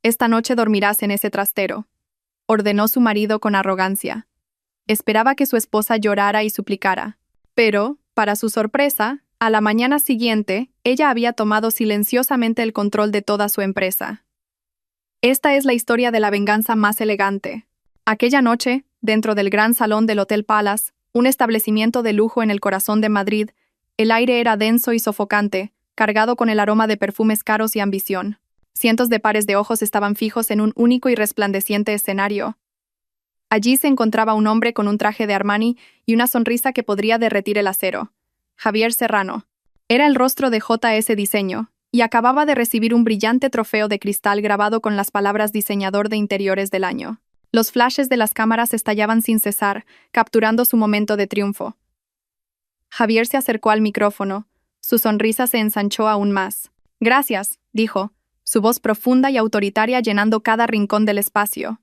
Esta noche dormirás en ese trastero, ordenó su marido con arrogancia. Esperaba que su esposa llorara y suplicara. Pero, para su sorpresa, a la mañana siguiente, ella había tomado silenciosamente el control de toda su empresa. Esta es la historia de la venganza más elegante. Aquella noche, dentro del gran salón del Hotel Palace, un establecimiento de lujo en el corazón de Madrid, el aire era denso y sofocante, cargado con el aroma de perfumes caros y ambición. Cientos de pares de ojos estaban fijos en un único y resplandeciente escenario. Allí se encontraba un hombre con un traje de Armani y una sonrisa que podría derretir el acero. Javier Serrano. Era el rostro de J.S. Diseño, y acababa de recibir un brillante trofeo de cristal grabado con las palabras Diseñador de Interiores del Año. Los flashes de las cámaras estallaban sin cesar, capturando su momento de triunfo. Javier se acercó al micrófono. Su sonrisa se ensanchó aún más. «Gracias», dijo, su voz profunda y autoritaria llenando cada rincón del espacio.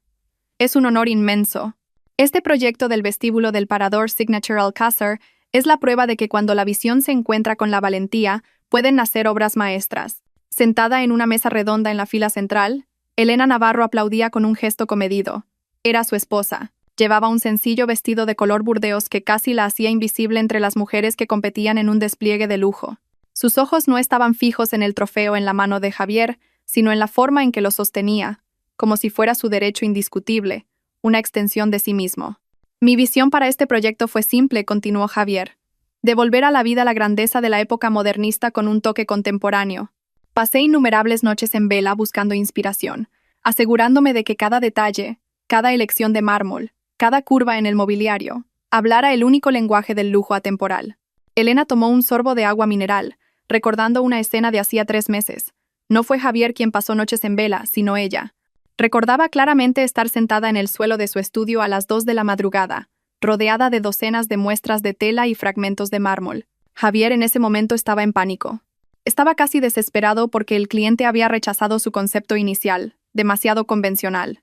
«Es un honor inmenso. Este proyecto del vestíbulo del Parador Signature Alcázar es la prueba de que cuando la visión se encuentra con la valentía, pueden nacer obras maestras». Sentada en una mesa redonda en la fila central, Elena Navarro aplaudía con un gesto comedido. Era su esposa. Llevaba un sencillo vestido de color burdeos que casi la hacía invisible entre las mujeres que competían en un despliegue de lujo. Sus ojos no estaban fijos en el trofeo en la mano de Javier, sino en la forma en que lo sostenía, como si fuera su derecho indiscutible, una extensión de sí mismo. «Mi visión para este proyecto fue simple», continuó Javier. «Devolver a la vida la grandeza de la época modernista con un toque contemporáneo. Pasé innumerables noches en vela buscando inspiración, asegurándome de que cada detalle, cada elección de mármol, cada curva en el mobiliario, hablara el único lenguaje del lujo atemporal». Elena tomó un sorbo de agua mineral, recordando una escena de hacía 3 meses. No fue Javier quien pasó noches en vela, sino ella. Recordaba claramente estar sentada en el suelo de su estudio a las 2 de la madrugada, rodeada de docenas de muestras de tela y fragmentos de mármol. Javier en ese momento estaba en pánico. Estaba casi desesperado porque el cliente había rechazado su concepto inicial, demasiado convencional.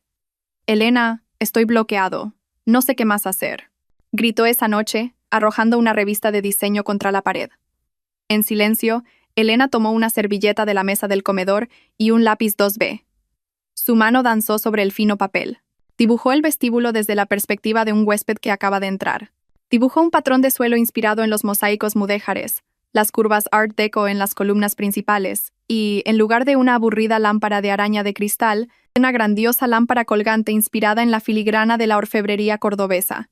«Elena, estoy bloqueado. No sé qué más hacer», gritó esa noche, arrojando una revista de diseño contra la pared. En silencio, Elena tomó una servilleta de la mesa del comedor y un lápiz 2B. Su mano danzó sobre el fino papel. Dibujó el vestíbulo desde la perspectiva de un huésped que acaba de entrar. Dibujó un patrón de suelo inspirado en los mosaicos mudéjares, las curvas Art Deco en las columnas principales, y, en lugar de una aburrida lámpara de araña de cristal, una grandiosa lámpara colgante inspirada en la filigrana de la orfebrería cordobesa.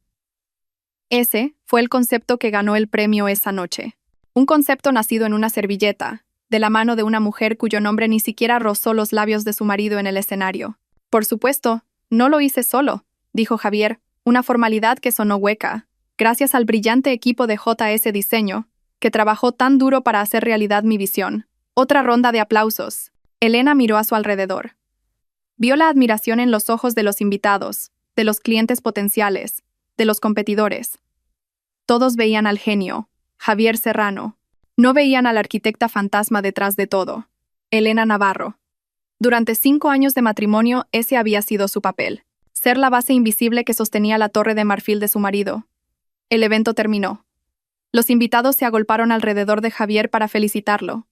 Ese fue el concepto que ganó el premio esa noche. Un concepto nacido en una servilleta, de la mano de una mujer cuyo nombre ni siquiera rozó los labios de su marido en el escenario. «Por supuesto, no lo hice solo», dijo Javier, una formalidad que sonó hueca, gracias al brillante equipo de J.S. Diseño, que trabajó tan duro para hacer realidad mi visión. Otra ronda de aplausos. Elena miró a su alrededor. Vio la admiración en los ojos de los invitados, de los clientes potenciales, de los competidores. Todos veían al genio, Javier Serrano. No veían a la arquitecta fantasma detrás de todo, Elena Navarro. Durante 5 años de matrimonio, ese había sido su papel, ser la base invisible que sostenía la torre de marfil de su marido. El evento terminó. Los invitados se agolparon alrededor de Javier para felicitarlo.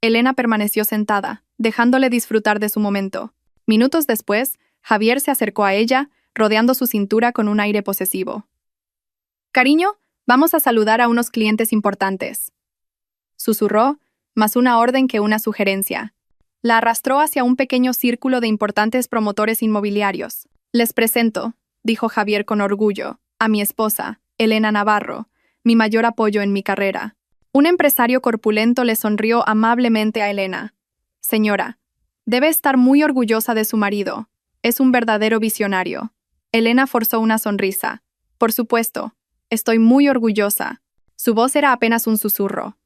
Elena permaneció sentada, dejándole disfrutar de su momento. Minutos después, Javier se acercó a ella, rodeando su cintura con un aire posesivo. «Cariño, vamos a saludar a unos clientes importantes», susurró, más una orden que una sugerencia. La arrastró hacia un pequeño círculo de importantes promotores inmobiliarios. «Les presento», dijo Javier con orgullo, «a mi esposa, Elena Navarro, mi mayor apoyo en mi carrera». Un empresario corpulento le sonrió amablemente a Elena. «Señora, debe estar muy orgullosa de su marido. Es un verdadero visionario». Elena forzó una sonrisa. «Por supuesto, estoy muy orgullosa». Su voz era apenas un susurro.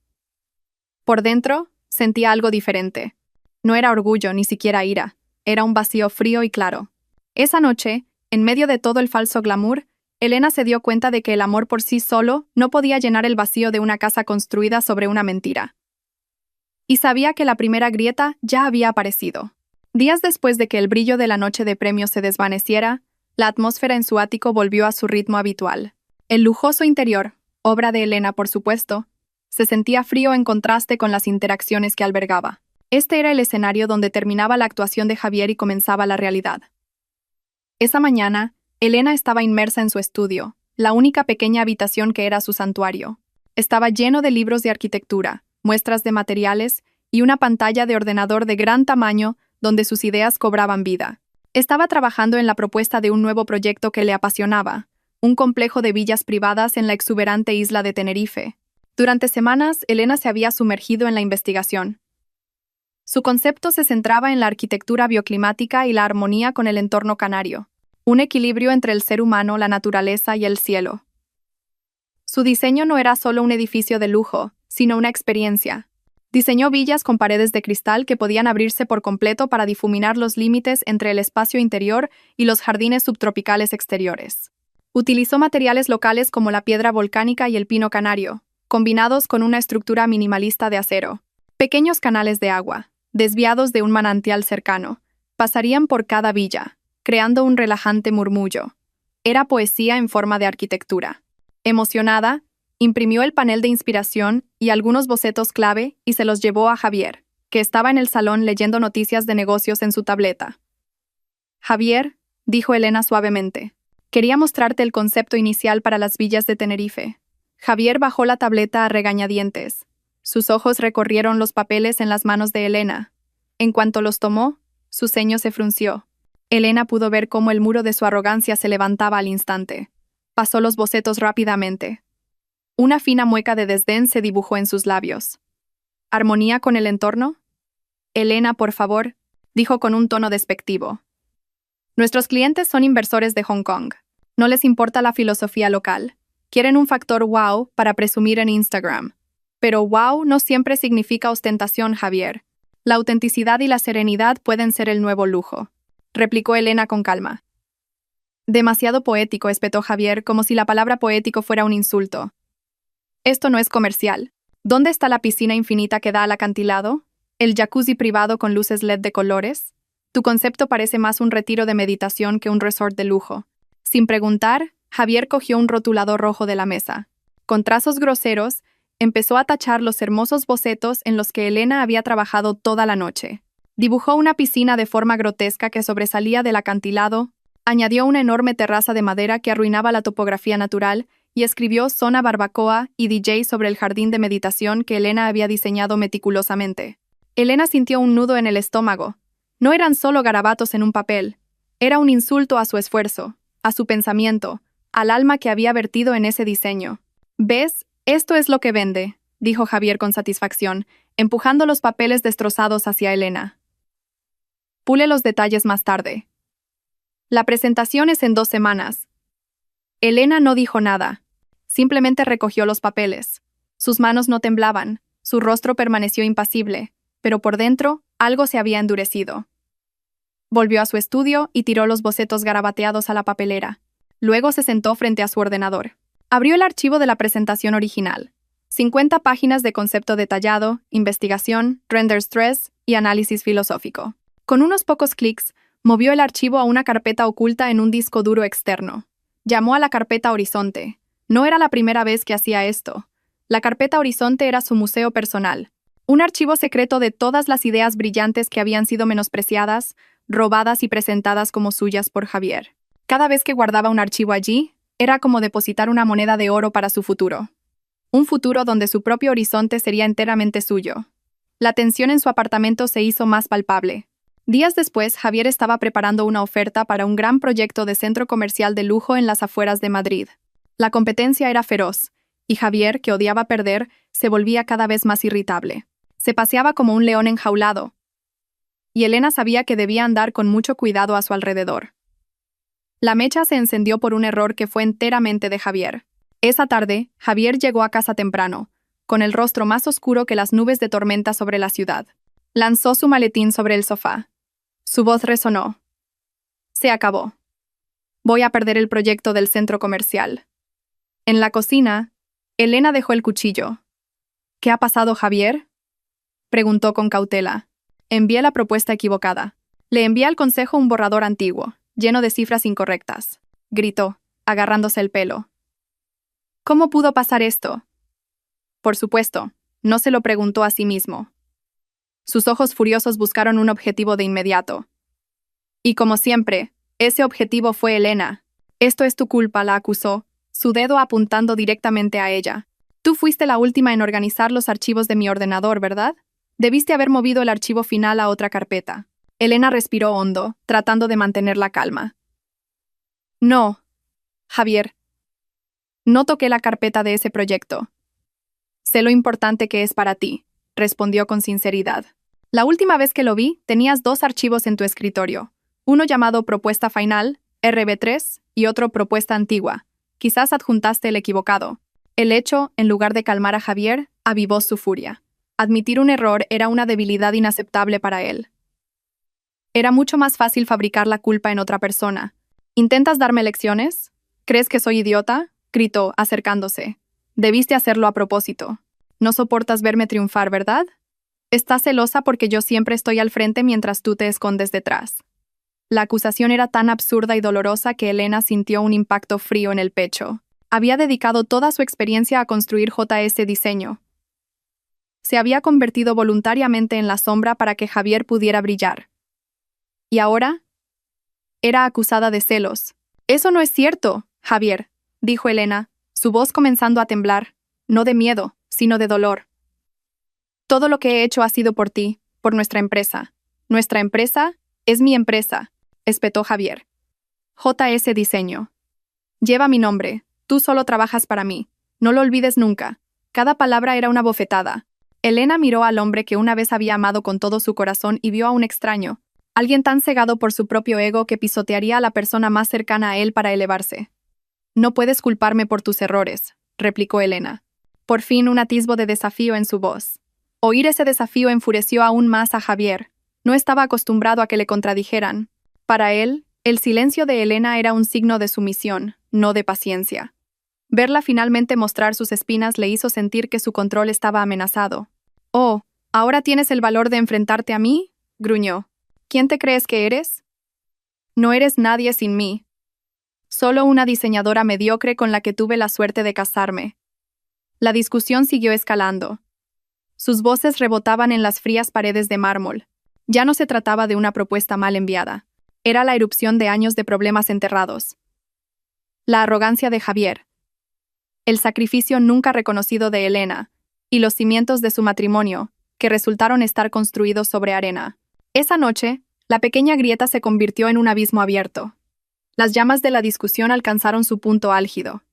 Por dentro, sentía algo diferente. No era orgullo, ni siquiera ira. Era un vacío frío y claro. Esa noche, en medio de todo el falso glamour, Elena se dio cuenta de que el amor por sí solo no podía llenar el vacío de una casa construida sobre una mentira. Y sabía que la primera grieta ya había aparecido. Días después de que el brillo de la noche de premios se desvaneciera, la atmósfera en su ático volvió a su ritmo habitual. El lujoso interior, obra de Elena por supuesto, se sentía frío en contraste con las interacciones que albergaba. Este era el escenario donde terminaba la actuación de Javier y comenzaba la realidad. Esa mañana, Elena estaba inmersa en su estudio, la única pequeña habitación que era su santuario. Estaba lleno de libros de arquitectura, muestras de materiales y una pantalla de ordenador de gran tamaño donde sus ideas cobraban vida. Estaba trabajando en la propuesta de un nuevo proyecto que le apasionaba, un complejo de villas privadas en la exuberante isla de Tenerife. Durante semanas, Elena se había sumergido en la investigación. Su concepto se centraba en la arquitectura bioclimática y la armonía con el entorno canario, un equilibrio entre el ser humano, la naturaleza y el cielo. Su diseño no era solo un edificio de lujo, sino una experiencia. Diseñó villas con paredes de cristal que podían abrirse por completo para difuminar los límites entre el espacio interior y los jardines subtropicales exteriores. Utilizó materiales locales como la piedra volcánica y el pino canario, combinados con una estructura minimalista de acero. Pequeños canales de agua, desviados de un manantial cercano, pasarían por cada villa, creando un relajante murmullo. Era poesía en forma de arquitectura. Emocionada, imprimió el panel de inspiración y algunos bocetos clave y se los llevó a Javier, que estaba en el salón leyendo noticias de negocios en su tableta. «Javier», dijo Elena suavemente, «quería mostrarte el concepto inicial para las villas de Tenerife». Javier bajó la tableta a regañadientes. Sus ojos recorrieron los papeles en las manos de Elena. En cuanto los tomó, su ceño se frunció. Elena pudo ver cómo el muro de su arrogancia se levantaba al instante. Pasó los bocetos rápidamente. Una fina mueca de desdén se dibujó en sus labios. ¿Armonía con el entorno? Elena, por favor, dijo con un tono despectivo. Nuestros clientes son inversores de Hong Kong. No les importa la filosofía local. Quieren un factor wow para presumir en Instagram. Pero wow no siempre significa ostentación, Javier. La autenticidad y la serenidad pueden ser el nuevo lujo, replicó Elena con calma. Demasiado poético, espetó Javier, como si la palabra poético fuera un insulto. Esto no es comercial. ¿Dónde está la piscina infinita que da al acantilado? ¿El jacuzzi privado con luces LED de colores? Tu concepto parece más un retiro de meditación que un resort de lujo. Sin preguntar, Javier cogió un rotulador rojo de la mesa. Con trazos groseros, empezó a tachar los hermosos bocetos en los que Elena había trabajado toda la noche. Dibujó una piscina de forma grotesca que sobresalía del acantilado, añadió una enorme terraza de madera que arruinaba la topografía natural y escribió zona barbacoa y DJ sobre el jardín de meditación que Elena había diseñado meticulosamente. Elena sintió un nudo en el estómago. No eran solo garabatos en un papel. Era un insulto a su esfuerzo, a su pensamiento, al alma que había vertido en ese diseño. ¿Ves? Esto es lo que vende, dijo Javier con satisfacción, empujando los papeles destrozados hacia Elena. Pule los detalles más tarde. La presentación es en 2 semanas. Elena no dijo nada. Simplemente recogió los papeles. Sus manos no temblaban, su rostro permaneció impasible, pero por dentro algo se había endurecido. Volvió a su estudio y tiró los bocetos garabateados a la papelera. Luego se sentó frente a su ordenador. Abrió el archivo de la presentación original. 50 páginas de concepto detallado, investigación, render stress y análisis filosófico. Con unos pocos clics, movió el archivo a una carpeta oculta en un disco duro externo. Llamó a la carpeta Horizonte. No era la primera vez que hacía esto. La carpeta Horizonte era su museo personal. Un archivo secreto de todas las ideas brillantes que habían sido menospreciadas, robadas y presentadas como suyas por Javier. Cada vez que guardaba un archivo allí, era como depositar una moneda de oro para su futuro. Un futuro donde su propio horizonte sería enteramente suyo. La tensión en su apartamento se hizo más palpable. Días después, Javier estaba preparando una oferta para un gran proyecto de centro comercial de lujo en las afueras de Madrid. La competencia era feroz, y Javier, que odiaba perder, se volvía cada vez más irritable. Se paseaba como un león enjaulado, y Elena sabía que debía andar con mucho cuidado a su alrededor. La mecha se encendió por un error que fue enteramente de Javier. Esa tarde, Javier llegó a casa temprano, con el rostro más oscuro que las nubes de tormenta sobre la ciudad. Lanzó su maletín sobre el sofá. Su voz resonó. Se acabó. Voy a perder el proyecto del centro comercial. En la cocina, Elena dejó el cuchillo. ¿Qué ha pasado, Javier?, preguntó con cautela. Envié la propuesta equivocada. Le envié al consejo un borrador antiguo, lleno de cifras incorrectas, gritó, agarrándose el pelo. ¿Cómo pudo pasar esto? Por supuesto, no se lo preguntó a sí mismo. Sus ojos furiosos buscaron un objetivo de inmediato. Y como siempre, ese objetivo fue Elena. Esto es tu culpa, la acusó, su dedo apuntando directamente a ella. Tú fuiste la última en organizar los archivos de mi ordenador, ¿verdad? Debiste haber movido el archivo final a otra carpeta. Elena respiró hondo, tratando de mantener la calma. No, Javier. No toqué la carpeta de ese proyecto. Sé lo importante que es para ti, respondió con sinceridad. La última vez que lo vi, tenías 2 archivos en tu escritorio. Uno llamado Propuesta Final, RB3, y otro Propuesta Antigua. Quizás adjuntaste el equivocado. El hecho, en lugar de calmar a Javier, avivó su furia. Admitir un error era una debilidad inaceptable para él. Era mucho más fácil fabricar la culpa en otra persona. ¿Intentas darme lecciones? ¿Crees que soy idiota? Gritó, acercándose. Debiste hacerlo a propósito. No soportas verme triunfar, ¿verdad? Estás celosa porque yo siempre estoy al frente mientras tú te escondes detrás. La acusación era tan absurda y dolorosa que Elena sintió un impacto frío en el pecho. Había dedicado toda su experiencia a construir JS Diseño. Se había convertido voluntariamente en la sombra para que Javier pudiera brillar. ¿Y ahora? Era acusada de celos. Eso no es cierto, Javier, dijo Elena, su voz comenzando a temblar, no de miedo, sino de dolor. Todo lo que he hecho ha sido por ti, por nuestra empresa. Nuestra empresa es mi empresa, espetó Javier. JS Diseño. Lleva mi nombre, tú solo trabajas para mí. No lo olvides nunca. Cada palabra era una bofetada. Elena miró al hombre que una vez había amado con todo su corazón y vio a un extraño, alguien tan cegado por su propio ego que pisotearía a la persona más cercana a él para elevarse. No puedes culparme por tus errores, replicó Elena. Por fin un atisbo de desafío en su voz. Oír ese desafío enfureció aún más a Javier. No estaba acostumbrado a que le contradijeran. Para él, el silencio de Elena era un signo de sumisión, no de paciencia. Verla finalmente mostrar sus espinas le hizo sentir que su control estaba amenazado. «Oh, ¿ahora tienes el valor de enfrentarte a mí?», gruñó. «¿Quién te crees que eres? No eres nadie sin mí. Solo una diseñadora mediocre con la que tuve la suerte de casarme». La discusión siguió escalando. Sus voces rebotaban en las frías paredes de mármol. Ya no se trataba de una propuesta mal enviada. Era la erupción de años de problemas enterrados. La arrogancia de Javier. El sacrificio nunca reconocido de Elena. Y los cimientos de su matrimonio, que resultaron estar construidos sobre arena. Esa noche, la pequeña grieta se convirtió en un abismo abierto. Las llamas de la discusión alcanzaron su punto álgido.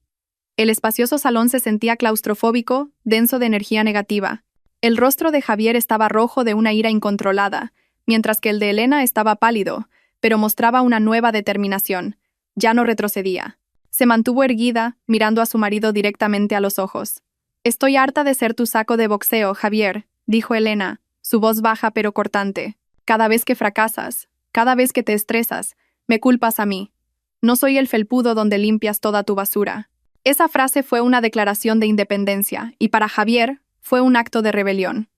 El espacioso salón se sentía claustrofóbico, denso de energía negativa. El rostro de Javier estaba rojo de una ira incontrolada, mientras que el de Elena estaba pálido, pero mostraba una nueva determinación. Ya no retrocedía. Se mantuvo erguida, mirando a su marido directamente a los ojos. «Estoy harta de ser tu saco de boxeo, Javier», dijo Elena, su voz baja pero cortante. «Cada vez que fracasas, cada vez que te estresas, me culpas a mí. No soy el felpudo donde limpias toda tu basura». Esa frase fue una declaración de independencia, y para Javier fue un acto de rebelión.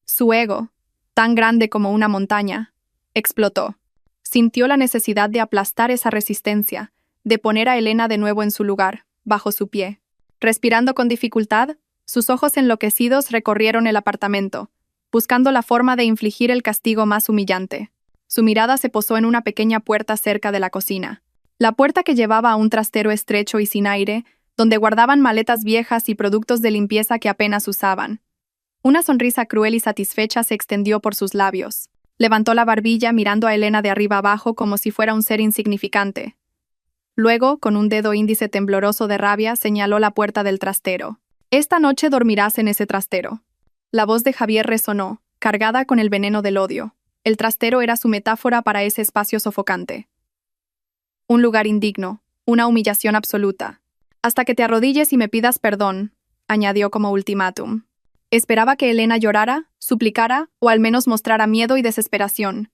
Su ego, tan grande como una montaña, explotó. Sintió la necesidad de aplastar esa resistencia, de poner a Elena de nuevo en su lugar, bajo su pie. Respirando con dificultad, sus ojos enloquecidos recorrieron el apartamento, buscando la forma de infligir el castigo más humillante. Su mirada se posó en una pequeña puerta cerca de la cocina. La puerta que llevaba a un trastero estrecho y sin aire, donde guardaban maletas viejas y productos de limpieza que apenas usaban. Una sonrisa cruel y satisfecha se extendió por sus labios. Levantó la barbilla mirando a Elena de arriba abajo como si fuera un ser insignificante. Luego, con un dedo índice tembloroso de rabia, señaló la puerta del trastero. «Esta noche dormirás en ese trastero». La voz de Javier resonó, cargada con el veneno del odio. El trastero era su metáfora para ese espacio sofocante. Un lugar indigno, una humillación absoluta. «Hasta que te arrodilles y me pidas perdón», añadió como ultimátum. Esperaba que Elena llorara, suplicara o al menos mostrara miedo y desesperación.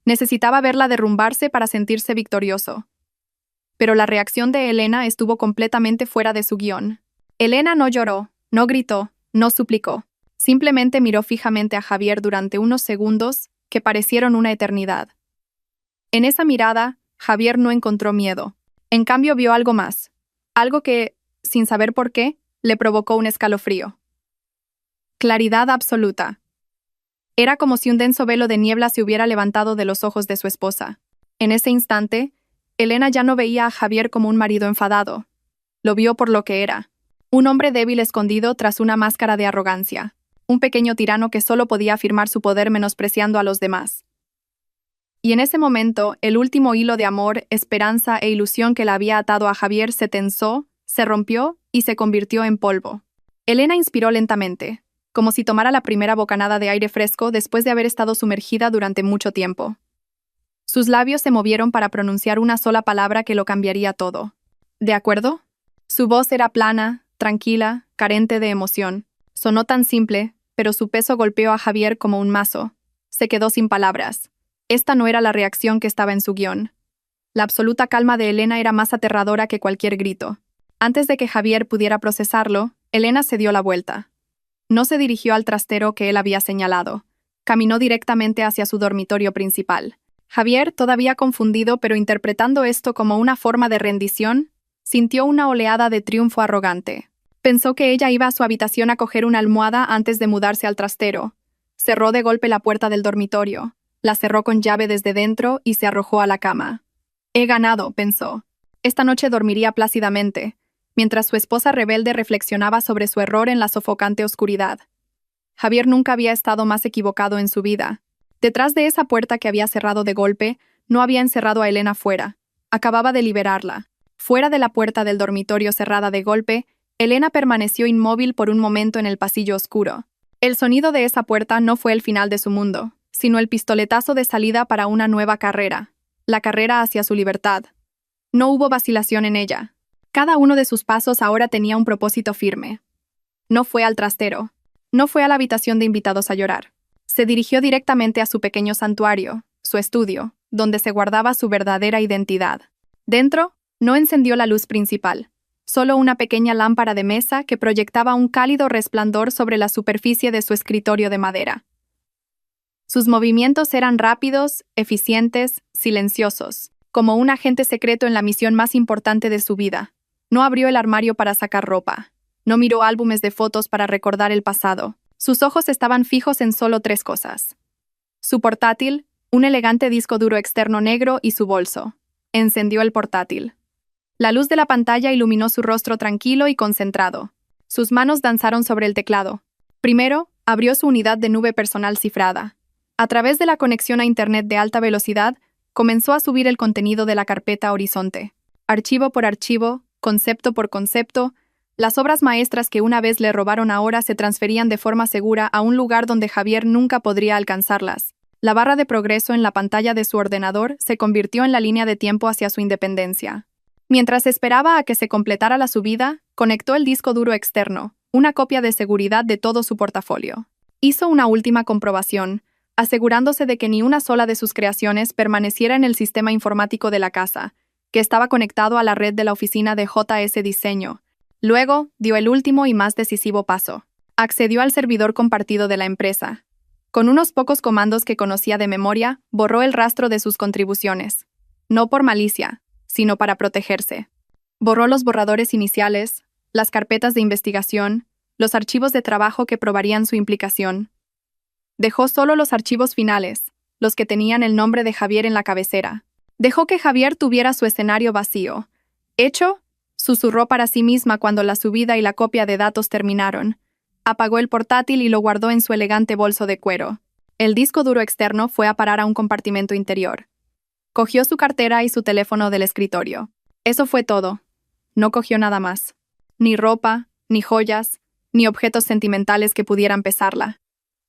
Necesitaba verla derrumbarse para sentirse victorioso. Pero la reacción de Elena estuvo completamente fuera de su guión. Elena no lloró, no gritó, no suplicó. Simplemente miró fijamente a Javier durante unos segundos que parecieron una eternidad. En esa mirada, Javier no encontró miedo. En cambio vio algo más. Algo que, sin saber por qué, le provocó un escalofrío. Claridad absoluta. Era como si un denso velo de niebla se hubiera levantado de los ojos de su esposa. En ese instante, Elena ya no veía a Javier como un marido enfadado. Lo vio por lo que era. Un hombre débil escondido tras una máscara de arrogancia. Un pequeño tirano que solo podía afirmar su poder menospreciando a los demás. Y en ese momento, el último hilo de amor, esperanza e ilusión que la había atado a Javier se tensó, se rompió y se convirtió en polvo. Elena inspiró lentamente, como si tomara la primera bocanada de aire fresco después de haber estado sumergida durante mucho tiempo. Sus labios se movieron para pronunciar una sola palabra que lo cambiaría todo. ¿De acuerdo? Su voz era plana, tranquila, carente de emoción. Sonó tan simple, pero su peso golpeó a Javier como un mazo. Se quedó sin palabras. Esta no era la reacción que estaba en su guión. La absoluta calma de Elena era más aterradora que cualquier grito. Antes de que Javier pudiera procesarlo, Elena se dio la vuelta. No se dirigió al trastero que él había señalado. Caminó directamente hacia su dormitorio principal. Javier, todavía confundido pero interpretando esto como una forma de rendición, sintió una oleada de triunfo arrogante. Pensó que ella iba a su habitación a coger una almohada antes de mudarse al trastero. Cerró de golpe la puerta del dormitorio, la cerró con llave desde dentro y se arrojó a la cama. He ganado, pensó. Esta noche dormiría plácidamente, mientras su esposa rebelde reflexionaba sobre su error en la sofocante oscuridad. Javier nunca había estado más equivocado en su vida. Detrás de esa puerta que había cerrado de golpe, no había encerrado a Elena fuera. Acababa de liberarla. Fuera de la puerta del dormitorio cerrada de golpe, Elena permaneció inmóvil por un momento en el pasillo oscuro. El sonido de esa puerta no fue el final de su mundo, sino el pistoletazo de salida para una nueva carrera, la carrera hacia su libertad. No hubo vacilación en ella. Cada uno de sus pasos ahora tenía un propósito firme. No fue al trastero. No fue a la habitación de invitados a llorar. Se dirigió directamente a su pequeño santuario, su estudio, donde se guardaba su verdadera identidad. Dentro, no encendió la luz principal. Solo una pequeña lámpara de mesa que proyectaba un cálido resplandor sobre la superficie de su escritorio de madera. Sus movimientos eran rápidos, eficientes, silenciosos, como un agente secreto en la misión más importante de su vida. No abrió el armario para sacar ropa. No miró álbumes de fotos para recordar el pasado. Sus ojos estaban fijos en solo 3 cosas. Su portátil, un elegante disco duro externo negro y su bolso. Encendió el portátil. La luz de la pantalla iluminó su rostro tranquilo y concentrado. Sus manos danzaron sobre el teclado. Primero, abrió su unidad de nube personal cifrada. A través de la conexión a Internet de alta velocidad, comenzó a subir el contenido de la carpeta Horizonte. Archivo por archivo, concepto por concepto, las obras maestras que una vez le robaron ahora se transferían de forma segura a un lugar donde Javier nunca podría alcanzarlas. La barra de progreso en la pantalla de su ordenador se convirtió en la línea de tiempo hacia su independencia. Mientras esperaba a que se completara la subida, conectó el disco duro externo, una copia de seguridad de todo su portafolio. Hizo una última comprobación, asegurándose de que ni una sola de sus creaciones permaneciera en el sistema informático de la casa, que estaba conectado a la red de la oficina de JS Diseño. Luego, dio el último y más decisivo paso. Accedió al servidor compartido de la empresa. Con unos pocos comandos que conocía de memoria, borró el rastro de sus contribuciones. No por malicia, sino para protegerse. Borró los borradores iniciales, las carpetas de investigación, los archivos de trabajo que probarían su implicación. Dejó solo los archivos finales, los que tenían el nombre de Javier en la cabecera. Dejó que Javier tuviera su escenario vacío. ¿Hecho?, susurró para sí misma cuando la subida y la copia de datos terminaron. Apagó el portátil y lo guardó en su elegante bolso de cuero. El disco duro externo fue a parar a un compartimento interior. Cogió su cartera y su teléfono del escritorio. Eso fue todo. No cogió nada más. Ni ropa, ni joyas, ni objetos sentimentales que pudieran pesarla.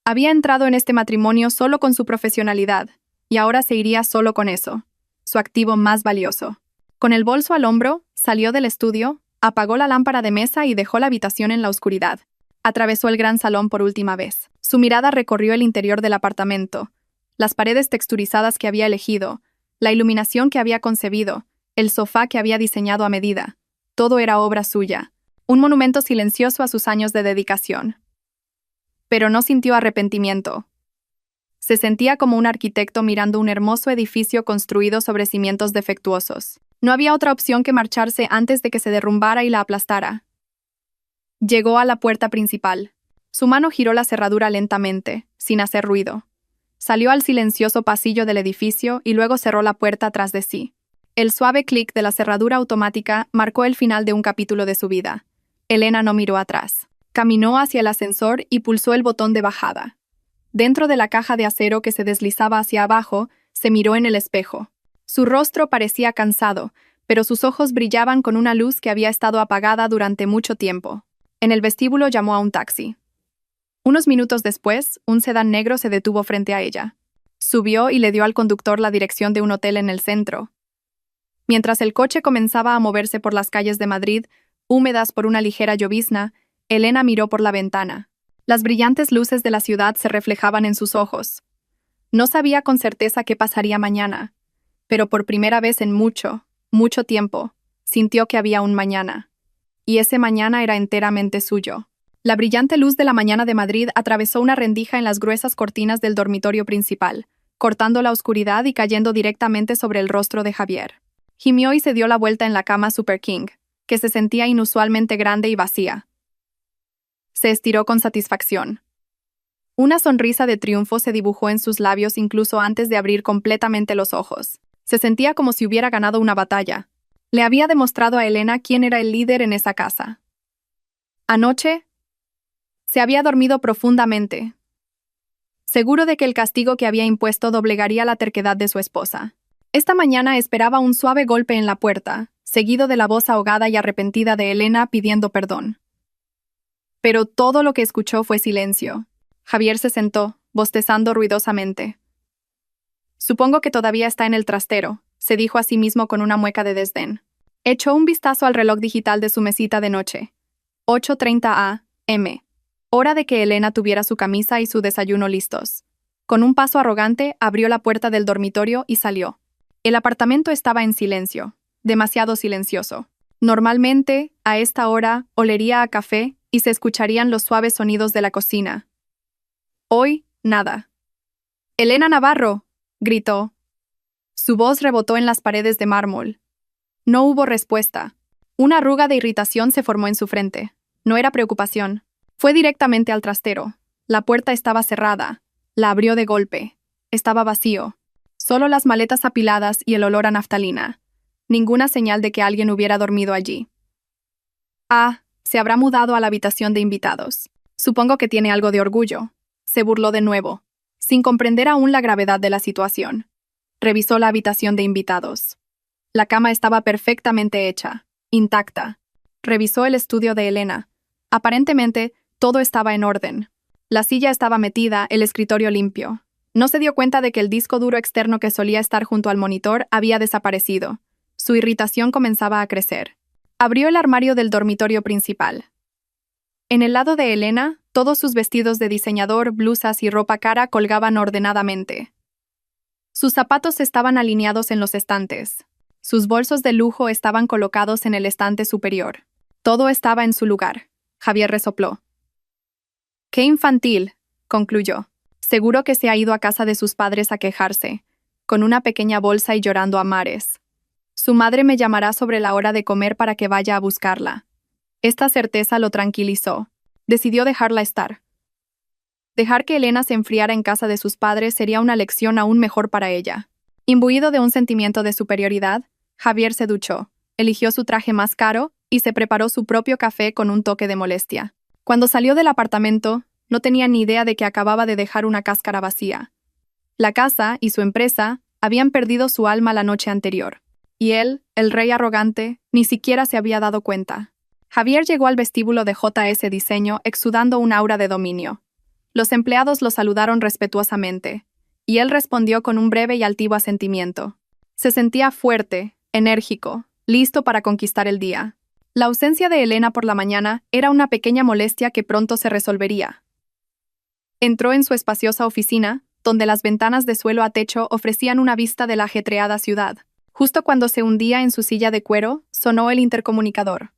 Había entrado en este matrimonio solo con su profesionalidad, y ahora se iría solo con eso, su activo más valioso. Con el bolso al hombro, salió del estudio, apagó la lámpara de mesa y dejó la habitación en la oscuridad. Atravesó el gran salón por última vez. Su mirada recorrió el interior del apartamento, las paredes texturizadas que había elegido, la iluminación que había concebido, el sofá que había diseñado a medida. Todo era obra suya, un monumento silencioso a sus años de dedicación. Pero no sintió arrepentimiento. Se sentía como un arquitecto mirando un hermoso edificio construido sobre cimientos defectuosos. No había otra opción que marcharse antes de que se derrumbara y la aplastara. Llegó a la puerta principal. Su mano giró la cerradura lentamente, sin hacer ruido. Salió al silencioso pasillo del edificio y luego cerró la puerta tras de sí. El suave clic de la cerradura automática marcó el final de un capítulo de su vida. Elena no miró atrás. Caminó hacia el ascensor y pulsó el botón de bajada. Dentro de la caja de acero que se deslizaba hacia abajo, se miró en el espejo. Su rostro parecía cansado, pero sus ojos brillaban con una luz que había estado apagada durante mucho tiempo. En el vestíbulo llamó a un taxi. Unos minutos después, un sedán negro se detuvo frente a ella. Subió y le dio al conductor la dirección de un hotel en el centro. Mientras el coche comenzaba a moverse por las calles de Madrid, húmedas por una ligera llovizna, Elena miró por la ventana. Las brillantes luces de la ciudad se reflejaban en sus ojos. No sabía con certeza qué pasaría mañana, pero por primera vez en mucho, mucho tiempo, sintió que había un mañana. Y ese mañana era enteramente suyo. La brillante luz de la mañana de Madrid atravesó una rendija en las gruesas cortinas del dormitorio principal, cortando la oscuridad y cayendo directamente sobre el rostro de Javier. Gimió y se dio la vuelta en la cama Super King, que se sentía inusualmente grande y vacía. Se estiró con satisfacción. Una sonrisa de triunfo se dibujó en sus labios incluso antes de abrir completamente los ojos. Se sentía como si hubiera ganado una batalla. Le había demostrado a Elena quién era el líder en esa casa. Anoche, se había dormido profundamente, seguro de que el castigo que había impuesto doblegaría la terquedad de su esposa. Esta mañana esperaba un suave golpe en la puerta, seguido de la voz ahogada y arrepentida de Elena pidiendo perdón. Pero todo lo que escuchó fue silencio. Javier se sentó, bostezando ruidosamente. «Supongo que todavía está en el trastero», se dijo a sí mismo con una mueca de desdén. Echó un vistazo al reloj digital de su mesita de noche. 8:30 a.m. Hora de que Elena tuviera su camisa y su desayuno listos. Con un paso arrogante, abrió la puerta del dormitorio y salió. El apartamento estaba en silencio, demasiado silencioso. Normalmente, a esta hora, olería a café y se escucharían los suaves sonidos de la cocina. Hoy, nada. «¡Elena Navarro!», gritó. Su voz rebotó en las paredes de mármol. No hubo respuesta. Una arruga de irritación se formó en su frente. No era preocupación. Fue directamente al trastero. La puerta estaba cerrada. La abrió de golpe. Estaba vacío. Solo las maletas apiladas y el olor a naftalina. Ninguna señal de que alguien hubiera dormido allí. Se habrá mudado a la habitación de invitados. Supongo que tiene algo de orgullo. Se burló de nuevo, sin comprender aún la gravedad de la situación. Revisó la habitación de invitados. La cama estaba perfectamente hecha, intacta. Revisó el estudio de Elena. Aparentemente, todo estaba en orden. La silla estaba metida, el escritorio limpio. No se dio cuenta de que el disco duro externo que solía estar junto al monitor había desaparecido. Su irritación comenzaba a crecer. Abrió el armario del dormitorio principal. En el lado de Elena, todos sus vestidos de diseñador, blusas y ropa cara colgaban ordenadamente. Sus zapatos estaban alineados en los estantes. Sus bolsos de lujo estaban colocados en el estante superior. Todo estaba en su lugar. Javier resopló. «Qué infantil», concluyó. Seguro que se ha ido a casa de sus padres a quejarse, con una pequeña bolsa y llorando a mares. Su madre me llamará sobre la hora de comer para que vaya a buscarla. Esta certeza lo tranquilizó. Decidió dejarla estar. Dejar que Elena se enfriara en casa de sus padres sería una lección aún mejor para ella. Imbuido de un sentimiento de superioridad, Javier se duchó, eligió su traje más caro y se preparó su propio café con un toque de molestia. Cuando salió del apartamento, no tenía ni idea de que acababa de dejar una cáscara vacía. La casa y su empresa habían perdido su alma la noche anterior. Y él, el rey arrogante, ni siquiera se había dado cuenta. Javier llegó al vestíbulo de JS Diseño exudando un aura de dominio. Los empleados lo saludaron respetuosamente, y él respondió con un breve y altivo asentimiento. Se sentía fuerte, enérgico, listo para conquistar el día. La ausencia de Elena por la mañana era una pequeña molestia que pronto se resolvería. Entró en su espaciosa oficina, donde las ventanas de suelo a techo ofrecían una vista de la ajetreada ciudad. Justo cuando se hundía en su silla de cuero, sonó el intercomunicador.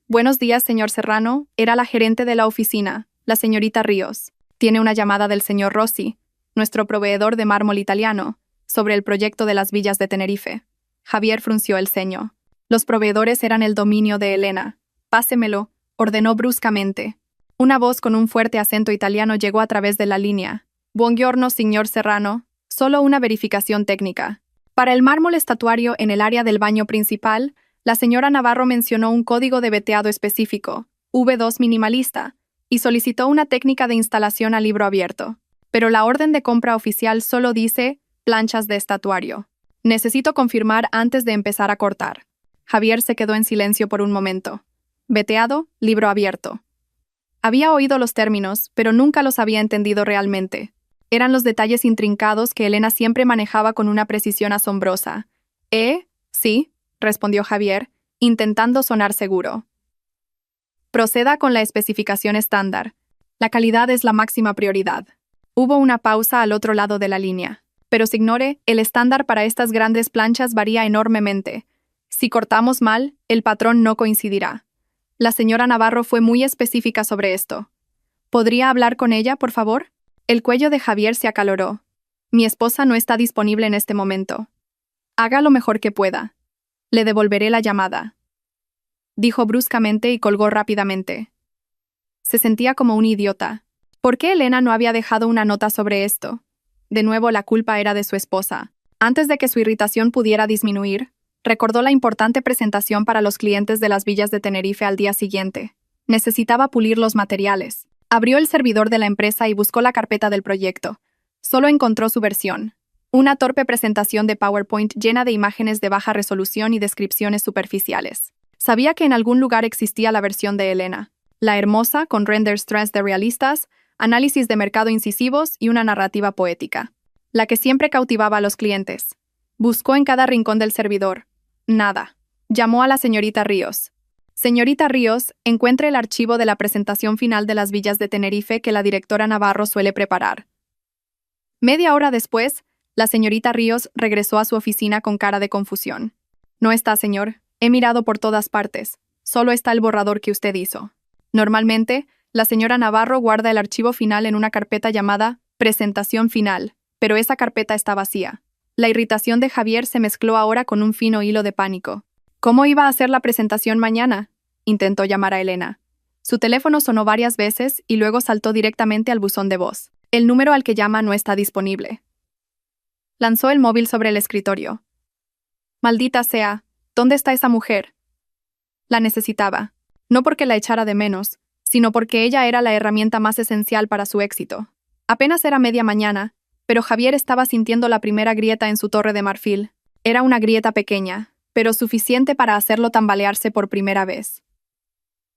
«Buenos días, señor Serrano», era la gerente de la oficina, la señorita Ríos. «Tiene una llamada del señor Rossi, nuestro proveedor de mármol italiano, sobre el proyecto de las villas de Tenerife». Javier frunció el ceño. Los proveedores eran el dominio de Elena. «Pásemelo», ordenó bruscamente. Una voz con un fuerte acento italiano llegó a través de la línea. Buongiorno, señor Serrano. Solo una verificación técnica. Para el mármol estatuario en el área del baño principal, la señora Navarro mencionó un código de veteado específico, V2 minimalista, y solicitó una técnica de instalación a libro abierto. Pero la orden de compra oficial solo dice planchas de estatuario. Necesito confirmar antes de empezar a cortar. Javier se quedó en silencio por un momento. Veteado, libro abierto. Había oído los términos, pero nunca los había entendido realmente. Eran los detalles intrincados que Elena siempre manejaba con una precisión asombrosa. Sí, respondió Javier, intentando sonar seguro. Proceda con la especificación estándar. La calidad es la máxima prioridad. Hubo una pausa al otro lado de la línea. Pero se ignore, el estándar para estas grandes planchas varía enormemente. Si cortamos mal, el patrón no coincidirá. La señora Navarro fue muy específica sobre esto. ¿Podría hablar con ella, por favor? El cuello de Javier se acaloró. Mi esposa no está disponible en este momento. Haga lo mejor que pueda. Le devolveré la llamada. Dijo bruscamente y colgó rápidamente. Se sentía como un idiota. ¿Por qué Elena no había dejado una nota sobre esto? De nuevo la culpa era de su esposa. Antes de que su irritación pudiera disminuir, recordó la importante presentación para los clientes de las villas de Tenerife al día siguiente. Necesitaba pulir los materiales. Abrió el servidor de la empresa y buscó la carpeta del proyecto. Solo encontró su versión. Una torpe presentación de PowerPoint llena de imágenes de baja resolución y descripciones superficiales. Sabía que en algún lugar existía la versión de Elena. La hermosa, con renders 3D realistas, análisis de mercado incisivos y una narrativa poética. La que siempre cautivaba a los clientes. Buscó en cada rincón del servidor. Nada. Llamó a la señorita Ríos. Señorita Ríos, encuentre el archivo de la presentación final de las villas de Tenerife que la directora Navarro suele preparar. Media hora después, la señorita Ríos regresó a su oficina con cara de confusión. No está, señor. He mirado por todas partes. Solo está el borrador que usted hizo. Normalmente, la señora Navarro guarda el archivo final en una carpeta llamada Presentación Final, pero esa carpeta está vacía. La irritación de Javier se mezcló ahora con un fino hilo de pánico. ¿Cómo iba a hacer la presentación mañana? Intentó llamar a Elena. Su teléfono sonó varias veces y luego saltó directamente al buzón de voz. El número al que llama no está disponible. Lanzó el móvil sobre el escritorio. Maldita sea, ¿dónde está esa mujer? La necesitaba. No porque la echara de menos, sino porque ella era la herramienta más esencial para su éxito. Apenas era media mañana, pero Javier estaba sintiendo la primera grieta en su torre de marfil. Era una grieta pequeña, pero suficiente para hacerlo tambalearse por primera vez.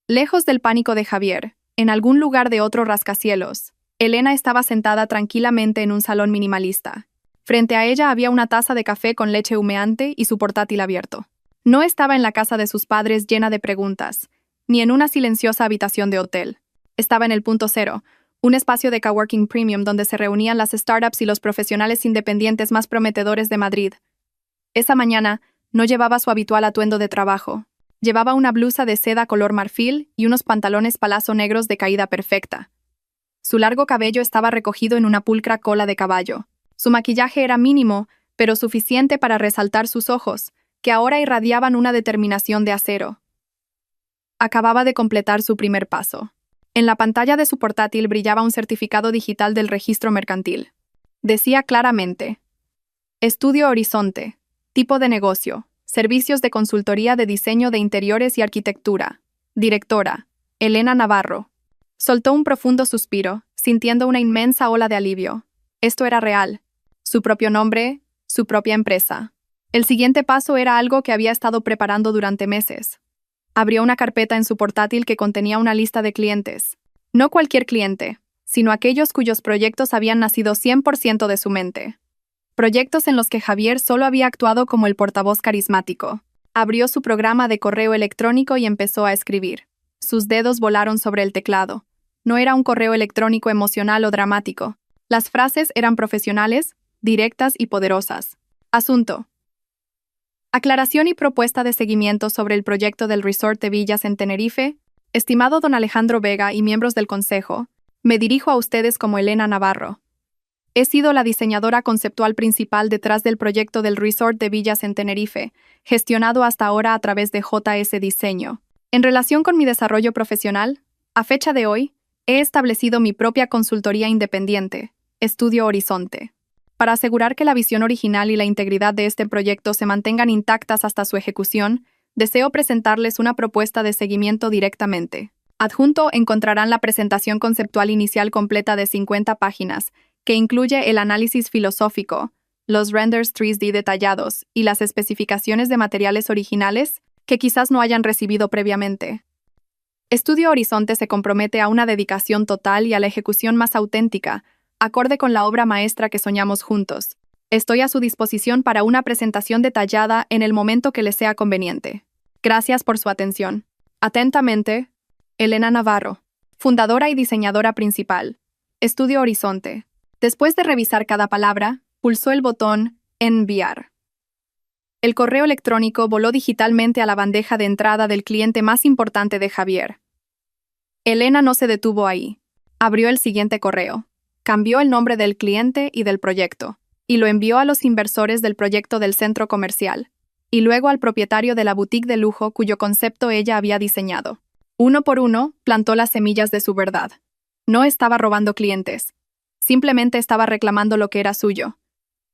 Lejos del pánico de Javier, en algún lugar de otro rascacielos, Elena estaba sentada tranquilamente en un salón minimalista. Frente a ella había una taza de café con leche humeante y su portátil abierto. No estaba en la casa de sus padres llena de preguntas, ni en una silenciosa habitación de hotel. Estaba en el punto cero, un espacio de coworking premium donde se reunían las startups y los profesionales independientes más prometedores de Madrid. Esa mañana, no llevaba su habitual atuendo de trabajo. Llevaba una blusa de seda color marfil y unos pantalones palazzo negros de caída perfecta. Su largo cabello estaba recogido en una pulcra cola de caballo. Su maquillaje era mínimo, pero suficiente para resaltar sus ojos, que ahora irradiaban una determinación de acero. Acababa de completar su primer paso. En la pantalla de su portátil brillaba un certificado digital del registro mercantil. Decía claramente: Estudio Horizonte. Tipo de negocio. Servicios de consultoría de diseño de interiores y arquitectura. Directora: Elena Navarro. Soltó un profundo suspiro, sintiendo una inmensa ola de alivio. Esto era real. Su propio nombre, su propia empresa. El siguiente paso era algo que había estado preparando durante meses. Abrió una carpeta en su portátil que contenía una lista de clientes. No cualquier cliente, sino aquellos cuyos proyectos habían nacido 100% de su mente. Proyectos en los que Javier solo había actuado como el portavoz carismático. Abrió su programa de correo electrónico y empezó a escribir. Sus dedos volaron sobre el teclado. No era un correo electrónico emocional o dramático. Las frases eran profesionales, directas y poderosas. Asunto: aclaración y propuesta de seguimiento sobre el proyecto del Resort de Villas en Tenerife. Estimado don Alejandro Vega y miembros del Consejo, me dirijo a ustedes como Elena Navarro. He sido la diseñadora conceptual principal detrás del proyecto del Resort de Villas en Tenerife, gestionado hasta ahora a través de JS Diseño. En relación con mi desarrollo profesional, a fecha de hoy, he establecido mi propia consultoría independiente, Estudio Horizonte. Para asegurar que la visión original y la integridad de este proyecto se mantengan intactas hasta su ejecución, deseo presentarles una propuesta de seguimiento directamente. Adjunto encontrarán la presentación conceptual inicial completa de 50 páginas, que incluye el análisis filosófico, los renders 3D detallados y las especificaciones de materiales originales que quizás no hayan recibido previamente. Estudio Horizonte se compromete a una dedicación total y a la ejecución más auténtica, acorde con la obra maestra que soñamos juntos. Estoy a su disposición para una presentación detallada en el momento que les sea conveniente. Gracias por su atención. Atentamente, Elena Navarro, fundadora y diseñadora principal. Estudio Horizonte. Después de revisar cada palabra, pulsó el botón Enviar. El correo electrónico voló digitalmente a la bandeja de entrada del cliente más importante de Javier. Elena no se detuvo ahí. Abrió el siguiente correo. Cambió el nombre del cliente y del proyecto, y lo envió a los inversores del proyecto del centro comercial, y luego al propietario de la boutique de lujo cuyo concepto ella había diseñado. Uno por uno, plantó las semillas de su verdad. No estaba robando clientes. Simplemente estaba reclamando lo que era suyo.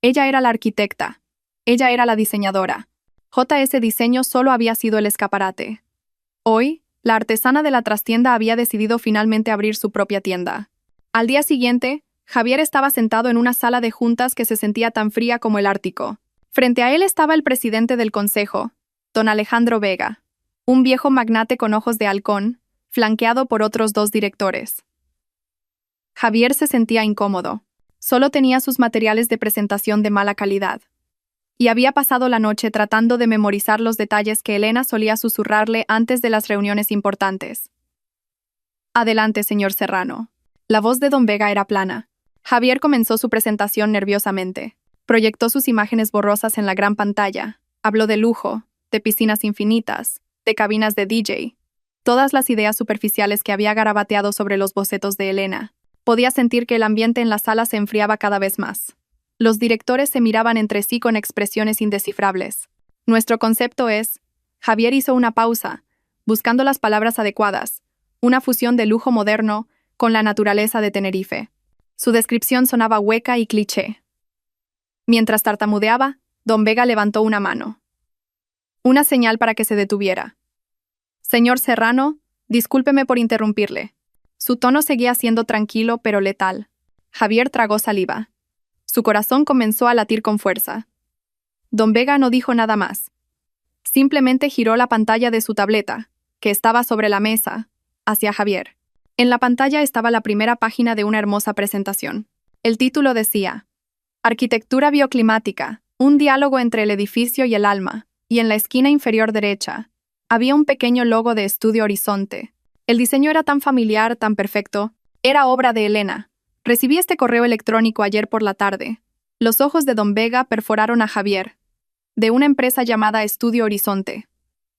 Ella era la arquitecta. Ella era la diseñadora. JS Diseño solo había sido el escaparate. Hoy, la artesana de la trastienda había decidido finalmente abrir su propia tienda. Al día siguiente, Javier estaba sentado en una sala de juntas que se sentía tan fría como el Ártico. Frente a él estaba el presidente del consejo, don Alejandro Vega, un viejo magnate con ojos de halcón, flanqueado por otros 2 directores. Javier se sentía incómodo. Solo tenía sus materiales de presentación de mala calidad. Y había pasado la noche tratando de memorizar los detalles que Elena solía susurrarle antes de las reuniones importantes. Adelante, señor Serrano. La voz de don Vega era plana. Javier comenzó su presentación nerviosamente. Proyectó sus imágenes borrosas en la gran pantalla. Habló de lujo, de piscinas infinitas, de cabinas de DJ. Todas las ideas superficiales que había garabateado sobre los bocetos de Elena. Podía sentir que el ambiente en la sala se enfriaba cada vez más. Los directores se miraban entre sí con expresiones indescifrables. Nuestro concepto es... Javier hizo una pausa, buscando las palabras adecuadas. Una fusión de lujo moderno con la naturaleza de Tenerife. Su descripción sonaba hueca y cliché. Mientras tartamudeaba, don Vega levantó una mano. Una señal para que se detuviera. Señor Serrano, discúlpeme por interrumpirle. Su tono seguía siendo tranquilo pero letal. Javier tragó saliva. Su corazón comenzó a latir con fuerza. Don Vega no dijo nada más. Simplemente giró la pantalla de su tableta, que estaba sobre la mesa, hacia Javier. En la pantalla estaba la primera página de una hermosa presentación. El título decía: Arquitectura bioclimática, un diálogo entre el edificio y el alma, y en la esquina inferior derecha había un pequeño logo de Estudio Horizonte. El diseño era tan familiar, tan perfecto. Era obra de Elena. Recibí este correo electrónico ayer por la tarde. Los ojos de don Vega perforaron a Javier. De una empresa llamada Estudio Horizonte.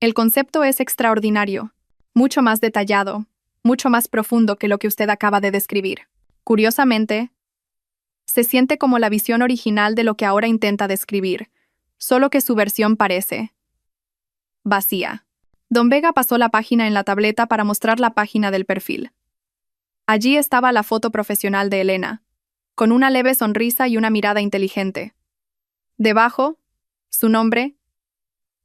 El concepto es extraordinario, mucho más detallado, mucho más profundo que lo que usted acaba de describir. Curiosamente, se siente como la visión original de lo que ahora intenta describir, solo que su versión parece vacía. Don Vega pasó la página en la tableta para mostrar la página del perfil. Allí estaba la foto profesional de Elena, con una leve sonrisa y una mirada inteligente. Debajo, su nombre,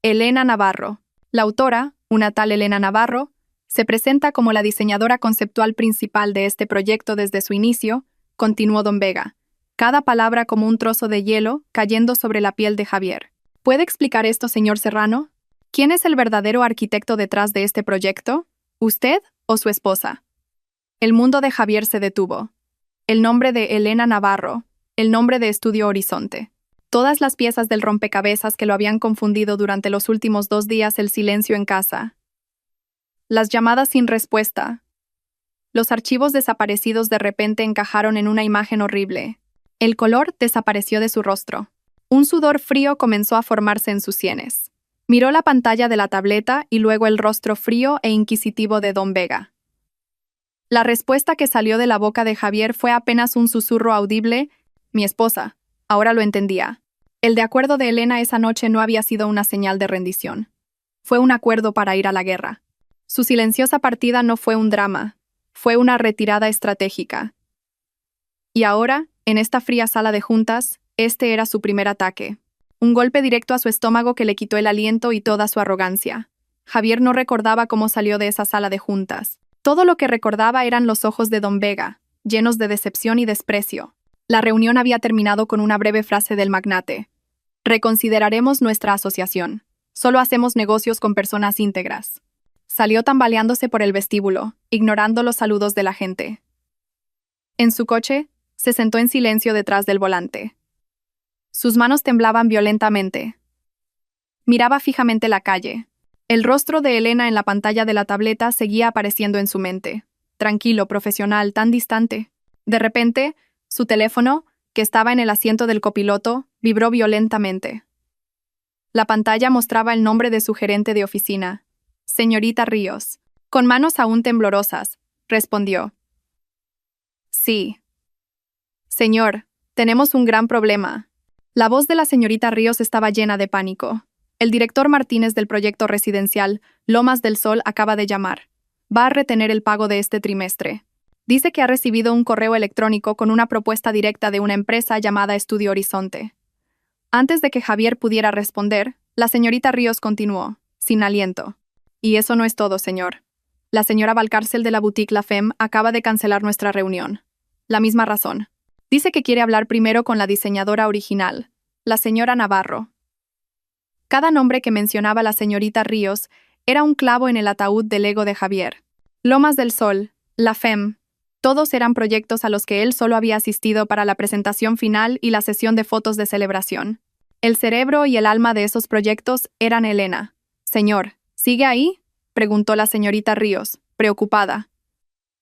Elena Navarro. La autora, una tal Elena Navarro, se presenta como la diseñadora conceptual principal de este proyecto desde su inicio, continuó don Vega, cada palabra como un trozo de hielo cayendo sobre la piel de Javier. ¿Puede explicar esto, señor Serrano? ¿Quién es el verdadero arquitecto detrás de este proyecto? ¿Usted o su esposa? El mundo de Javier se detuvo. El nombre de Elena Navarro, el nombre de Estudio Horizonte. Todas las piezas del rompecabezas que lo habían confundido durante los últimos 2 días, el silencio en casa. Las llamadas sin respuesta. Los archivos desaparecidos de repente encajaron en una imagen horrible. El color desapareció de su rostro. Un sudor frío comenzó a formarse en sus sienes. Miró la pantalla de la tableta y luego el rostro frío e inquisitivo de don Vega. La respuesta que salió de la boca de Javier fue apenas un susurro audible: mi esposa. Ahora lo entendía. El de acuerdo de Elena esa noche no había sido una señal de rendición. Fue un acuerdo para ir a la guerra. Su silenciosa partida no fue un drama, fue una retirada estratégica. Y ahora, En esta fría sala de juntas, este era su primer ataque. Un golpe directo a su estómago que le quitó el aliento y toda su arrogancia. Javier no recordaba cómo salió de esa sala de juntas. Todo lo que recordaba eran los ojos de Don Vega, llenos de decepción y desprecio. La reunión había terminado con una breve frase del magnate. Reconsideraremos nuestra asociación. Solo hacemos negocios con personas íntegras. Salió tambaleándose por el vestíbulo, ignorando los saludos de la gente. En su coche, se sentó en silencio detrás del volante. Sus manos temblaban violentamente. Miraba fijamente la calle. El rostro de Elena en la pantalla de la tableta seguía apareciendo en su mente. Tranquilo, profesional, tan distante. De repente, su teléfono, que estaba en el asiento del copiloto, vibró violentamente. La pantalla mostraba el nombre de su gerente de oficina. Señorita Ríos. Con manos aún temblorosas, respondió. Sí. Señor, tenemos un gran problema. La voz de la señorita Ríos estaba llena de pánico. El director Martínez del proyecto residencial Lomas del Sol acaba de llamar. Va a retener el pago de este trimestre. Dice que ha recibido un correo electrónico con una propuesta directa de una empresa llamada Estudio Horizonte. Antes de que Javier pudiera responder, la señorita Ríos continuó, sin aliento. Y eso no es todo, señor. La señora Valcárcel de la boutique La Femme acaba de cancelar nuestra reunión. La misma razón. Dice que quiere hablar primero con la diseñadora original, la señora Navarro. Cada nombre que mencionaba la señorita Ríos era un clavo en el ataúd del ego de Javier. Lomas del Sol, La Femme, todos eran proyectos a los que él solo había asistido para la presentación final y la sesión de fotos de celebración. El cerebro y el alma de esos proyectos eran Elena. Señor, ¿sigue ahí?, preguntó la señorita Ríos, preocupada.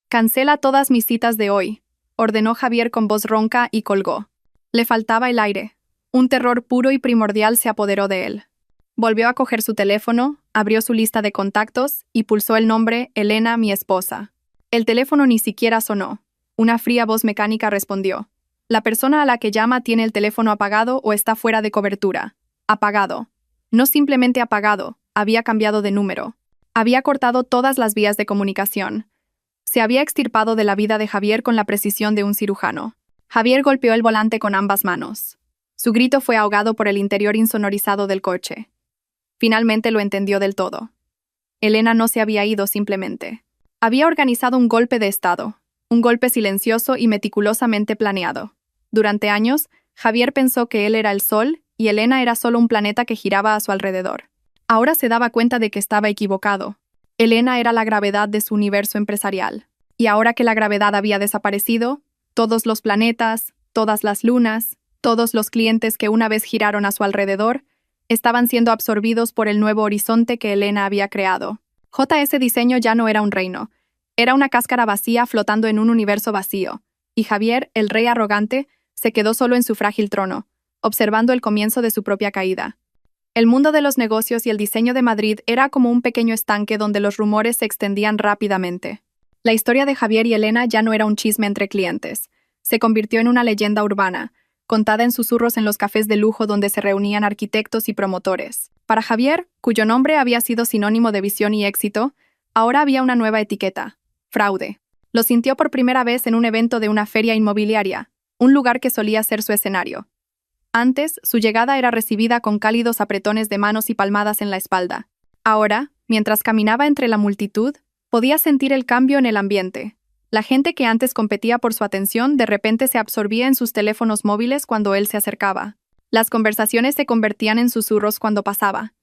Cancela todas mis citas de hoy, ordenó Javier con voz ronca y colgó. Le faltaba el aire. Un terror puro y primordial se apoderó de él. Volvió a coger su teléfono, abrió su lista de contactos y pulsó el nombre Elena, mi esposa. El teléfono ni siquiera sonó. Una fría voz mecánica respondió. La persona a la que llama tiene el teléfono apagado o está fuera de cobertura. Apagado. No simplemente apagado, había cambiado de número. Había cortado todas las vías de comunicación. Se había extirpado de la vida de Javier con la precisión de un cirujano. Javier golpeó el volante con ambas manos. Su grito fue ahogado por el interior insonorizado del coche. Finalmente lo entendió del todo. Elena no se había ido simplemente. Había organizado un golpe de estado, un golpe silencioso y meticulosamente planeado. Durante años, Javier pensó que él era el Sol y Elena era solo un planeta que giraba a su alrededor. Ahora se daba cuenta de que estaba equivocado. Elena era la gravedad de su universo empresarial. Y ahora que la gravedad había desaparecido, todos los planetas, todas las lunas, todos los clientes que una vez giraron a su alrededor, estaban siendo absorbidos por el nuevo horizonte que Elena había creado. JS Diseño ya no era un reino. Era una cáscara vacía flotando en un universo vacío. Y Javier, el rey arrogante, se quedó solo en su frágil trono, observando el comienzo de su propia caída. El mundo de los negocios y el diseño de Madrid era como un pequeño estanque donde los rumores se extendían rápidamente. La historia de Javier y Elena ya no era un chisme entre clientes. Se convirtió en una leyenda urbana, contada en susurros en los cafés de lujo donde se reunían arquitectos y promotores. Para Javier, cuyo nombre había sido sinónimo de visión y éxito, ahora había una nueva etiqueta: fraude. Lo sintió por primera vez en un evento de una feria inmobiliaria, un lugar que solía ser su escenario. Antes, su llegada era recibida con cálidos apretones de manos y palmadas en la espalda. Ahora, mientras caminaba entre la multitud, podía sentir el cambio en el ambiente. La gente que antes competía por su atención de repente se absorbía en sus teléfonos móviles cuando él se acercaba. Las conversaciones se convertían en susurros cuando pasaba.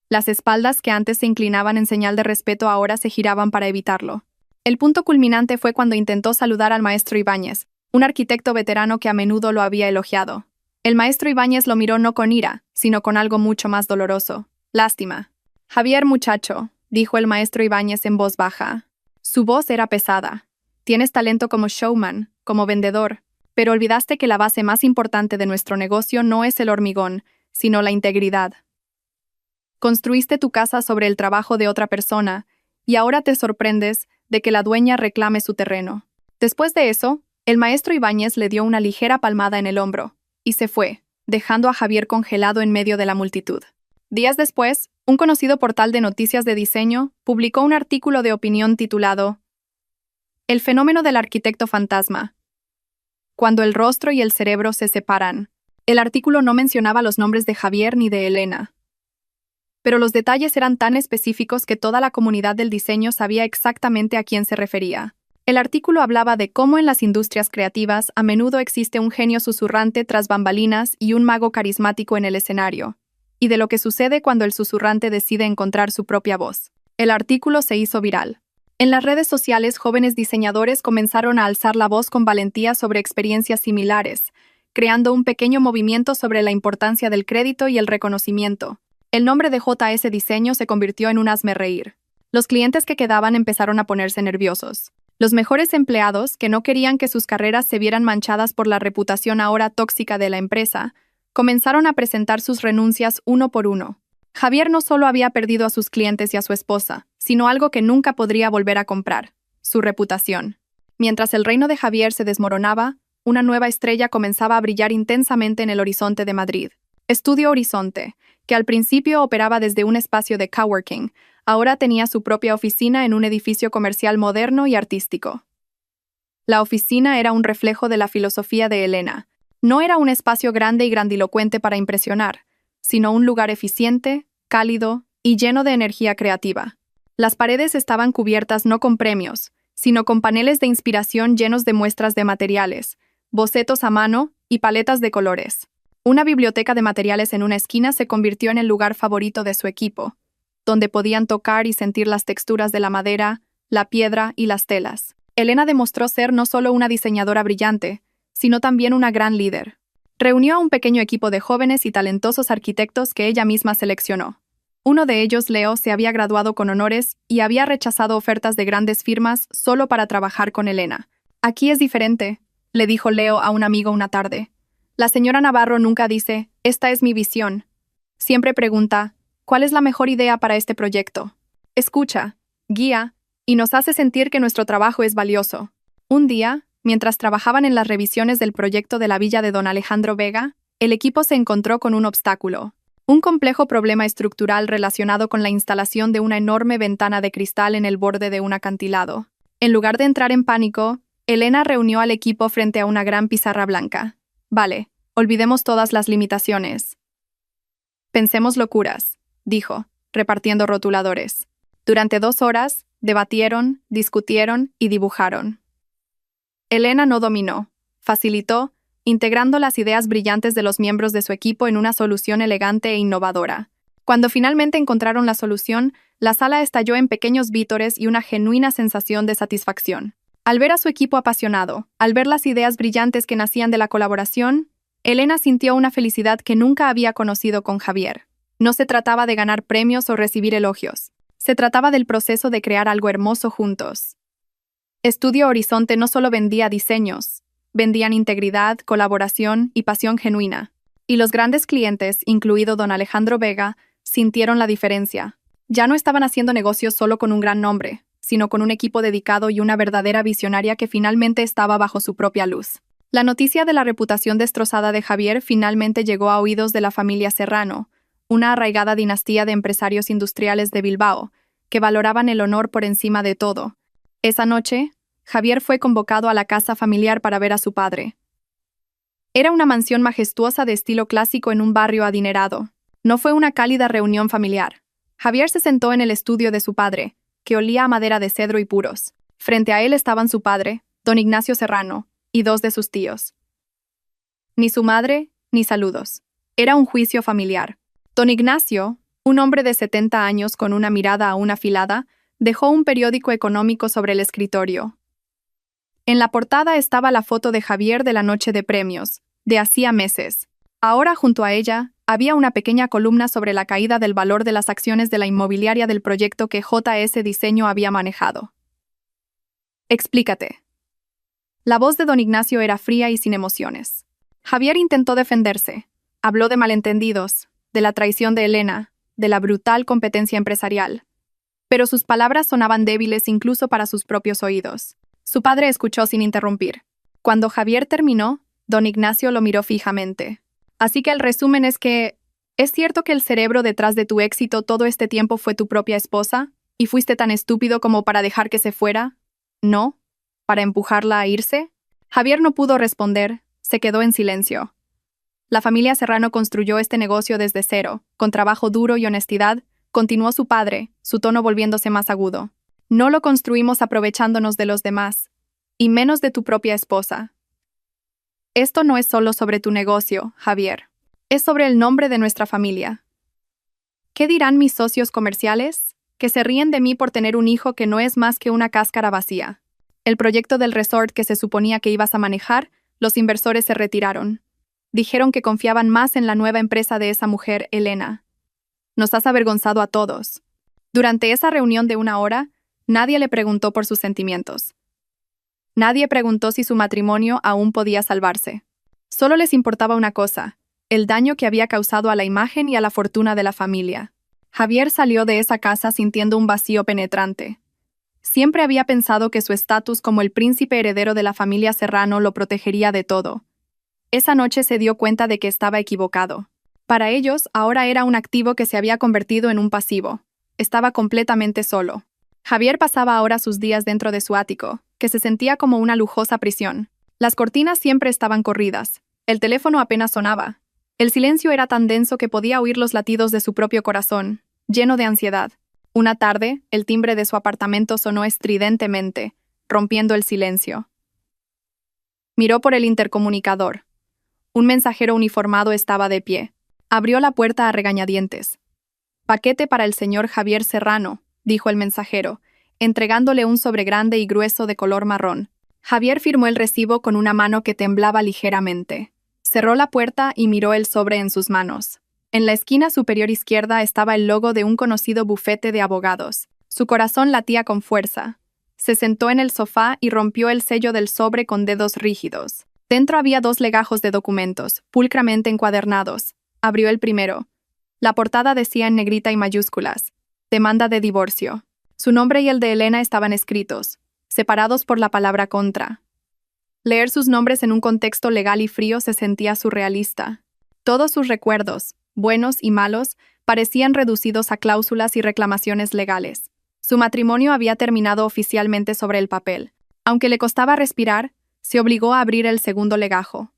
Las espaldas que antes se inclinaban en señal de respeto ahora se giraban para evitarlo. El punto culminante fue cuando intentó saludar al maestro Ibáñez, un arquitecto veterano que a menudo lo había elogiado. El maestro Ibáñez lo miró no con ira, sino con algo mucho más doloroso. Lástima. Javier, muchacho, dijo el maestro Ibáñez en voz baja. Su voz era pesada. Tienes talento como showman, como vendedor, pero olvidaste que la base más importante de nuestro negocio no es el hormigón, sino la integridad. Construiste tu casa sobre el trabajo de otra persona, y ahora te sorprendes de que la dueña reclame su terreno. Después de eso, el maestro Ibáñez le dio una ligera palmada en el hombro, y se fue, dejando a Javier congelado en medio de la multitud. Días después, un conocido portal de noticias de diseño publicó un artículo de opinión titulado El fenómeno del arquitecto fantasma. cuando el rostro y el cerebro se separan. El artículo no mencionaba los nombres de Javier ni de Elena. Pero los detalles eran tan específicos que toda la comunidad del diseño sabía exactamente a quién se refería. El artículo hablaba de cómo en las industrias creativas a menudo existe un genio susurrante tras bambalinas y un mago carismático en el escenario, y de lo que sucede cuando el susurrante decide encontrar su propia voz. El artículo se hizo viral. En las redes sociales, jóvenes diseñadores comenzaron a alzar la voz con valentía sobre experiencias similares, creando un pequeño movimiento sobre la importancia del crédito y el reconocimiento. El nombre de JS Diseño se convirtió en un hazmerreír. Los clientes que quedaban empezaron a ponerse nerviosos. Los mejores empleados, que no querían que sus carreras se vieran manchadas por la reputación ahora tóxica de la empresa, comenzaron a presentar sus renuncias uno por uno. Javier no solo había perdido a sus clientes y a su esposa, sino algo que nunca podría volver a comprar: su reputación. Mientras el reino de Javier se desmoronaba, una nueva estrella comenzaba a brillar intensamente en el horizonte de Madrid. Estudio Horizonte, que al principio operaba desde un espacio de coworking, ahora tenía su propia oficina en un edificio comercial moderno y artístico. La oficina era un reflejo de la filosofía de Elena. No era un espacio grande y grandilocuente para impresionar, sino un lugar eficiente, cálido y lleno de energía creativa. Las paredes estaban cubiertas no con premios, sino con paneles de inspiración llenos de muestras de materiales, bocetos a mano y paletas de colores. Una biblioteca de materiales en una esquina se convirtió en el lugar favorito de su equipo, donde podían tocar y sentir las texturas de la madera, la piedra y las telas. Elena demostró ser no solo una diseñadora brillante, sino también una gran líder. Reunió a un pequeño equipo de jóvenes y talentosos arquitectos que ella misma seleccionó. Uno de ellos, Leo, se había graduado con honores y había rechazado ofertas de grandes firmas solo para trabajar con Elena. «Aquí es diferente», le dijo Leo a un amigo una tarde. «La señora Navarro nunca dice, esta es mi visión. Siempre pregunta, ¿cuál es la mejor idea para este proyecto? Escucha, guía, y nos hace sentir que nuestro trabajo es valioso». Un día, mientras trabajaban en las revisiones del proyecto de la villa de don Alejandro Vega, el equipo se encontró con un obstáculo. Un complejo problema estructural relacionado con la instalación de una enorme ventana de cristal en el borde de un acantilado. En lugar de entrar en pánico, Elena reunió al equipo frente a una gran pizarra blanca. «Vale, olvidemos todas las limitaciones. Pensemos locuras», dijo, repartiendo rotuladores. Durante 2 horas, debatieron, discutieron y dibujaron. Elena no dominó, facilitó, integrando las ideas brillantes de los miembros de su equipo en una solución elegante e innovadora. Cuando finalmente encontraron la solución, la sala estalló en pequeños vítores y una genuina sensación de satisfacción. Al ver a su equipo apasionado, al ver las ideas brillantes que nacían de la colaboración, Elena sintió una felicidad que nunca había conocido con Javier. No se trataba de ganar premios o recibir elogios. Se trataba del proceso de crear algo hermoso juntos. Estudio Horizonte no solo vendía diseños, vendían integridad, colaboración y pasión genuina. Y los grandes clientes, incluido don Alejandro Vega, sintieron la diferencia. Ya no estaban haciendo negocios solo con un gran nombre, sino con un equipo dedicado y una verdadera visionaria que finalmente estaba bajo su propia luz. La noticia de la reputación destrozada de Javier finalmente llegó a oídos de la familia Serrano, una arraigada dinastía de empresarios industriales de Bilbao, que valoraban el honor por encima de todo. Esa noche, Javier fue convocado a la casa familiar para ver a su padre. Era una mansión majestuosa de estilo clásico en un barrio adinerado. No fue una cálida reunión familiar. Javier se sentó en el estudio de su padre, que olía a madera de cedro y puros. Frente a él estaban su padre, don Ignacio Serrano, y 2 de sus tíos. Ni su madre, ni saludos. Era un juicio familiar. Don Ignacio, un hombre de 70 años con una mirada aún afilada, dejó un periódico económico sobre el escritorio. En la portada estaba la foto de Javier de la noche de premios, de hacía meses. Ahora, junto a ella, había una pequeña columna sobre la caída del valor de las acciones de la inmobiliaria del proyecto que JS Diseño había manejado. «Explícate». La voz de don Ignacio era fría y sin emociones. Javier intentó defenderse. Habló de malentendidos, de la traición de Elena, de la brutal competencia empresarial. Pero sus palabras sonaban débiles incluso para sus propios oídos. Su padre escuchó sin interrumpir. Cuando Javier terminó, don Ignacio lo miró fijamente. «Así que el resumen es que, ¿es cierto que el cerebro detrás de tu éxito todo este tiempo fue tu propia esposa? ¿Y fuiste tan estúpido como para dejar que se fuera? ¿No? ¿Para empujarla a irse?» Javier no pudo responder, se quedó en silencio. La familia Serrano construyó este negocio desde cero, con trabajo duro y honestidad, continuó su padre, su tono volviéndose más agudo. No lo construimos aprovechándonos de los demás, y menos de tu propia esposa. Esto no es solo sobre tu negocio, Javier. Es sobre el nombre de nuestra familia. ¿Qué dirán mis socios comerciales? Que se ríen de mí por tener un hijo que no es más que una cáscara vacía. El proyecto del resort que se suponía que ibas a manejar, los inversores se retiraron. Dijeron que confiaban más en la nueva empresa de esa mujer, Elena. Nos has avergonzado a todos. Durante esa reunión de 1 hora, nadie le preguntó por sus sentimientos. Nadie preguntó si su matrimonio aún podía salvarse. Solo les importaba una cosa, el daño que había causado a la imagen y a la fortuna de la familia. Javier salió de esa casa sintiendo un vacío penetrante. Siempre había pensado que su estatus como el príncipe heredero de la familia Serrano lo protegería de todo. Esa noche se dio cuenta de que estaba equivocado. Para ellos, ahora era un activo que se había convertido en un pasivo. Estaba completamente solo. Javier pasaba ahora sus días dentro de su ático, que se sentía como una lujosa prisión. Las cortinas siempre estaban corridas. El teléfono apenas sonaba. El silencio era tan denso que podía oír los latidos de su propio corazón, lleno de ansiedad. Una tarde, el timbre de su apartamento sonó estridentemente, rompiendo el silencio. Miró por el intercomunicador. Un mensajero uniformado estaba de pie. Abrió la puerta a regañadientes. «Paquete para el señor Javier Serrano», dijo el mensajero, entregándole un sobre grande y grueso de color marrón. Javier firmó el recibo con una mano que temblaba ligeramente. Cerró la puerta y miró el sobre en sus manos. En la esquina superior izquierda estaba el logo de un conocido bufete de abogados. Su corazón latía con fuerza. Se sentó en el sofá y rompió el sello del sobre con dedos rígidos. Dentro había 2 legajos de documentos, pulcramente encuadernados. Abrió el primero. La portada decía en negrita y mayúsculas: «Demanda de divorcio». Su nombre y el de Elena estaban escritos, separados por la palabra contra. Leer sus nombres en un contexto legal y frío se sentía surrealista. Todos sus recuerdos, buenos y malos, parecían reducidos a cláusulas y reclamaciones legales. Su matrimonio había terminado oficialmente sobre el papel. Aunque le costaba respirar, se obligó a abrir el segundo legajo.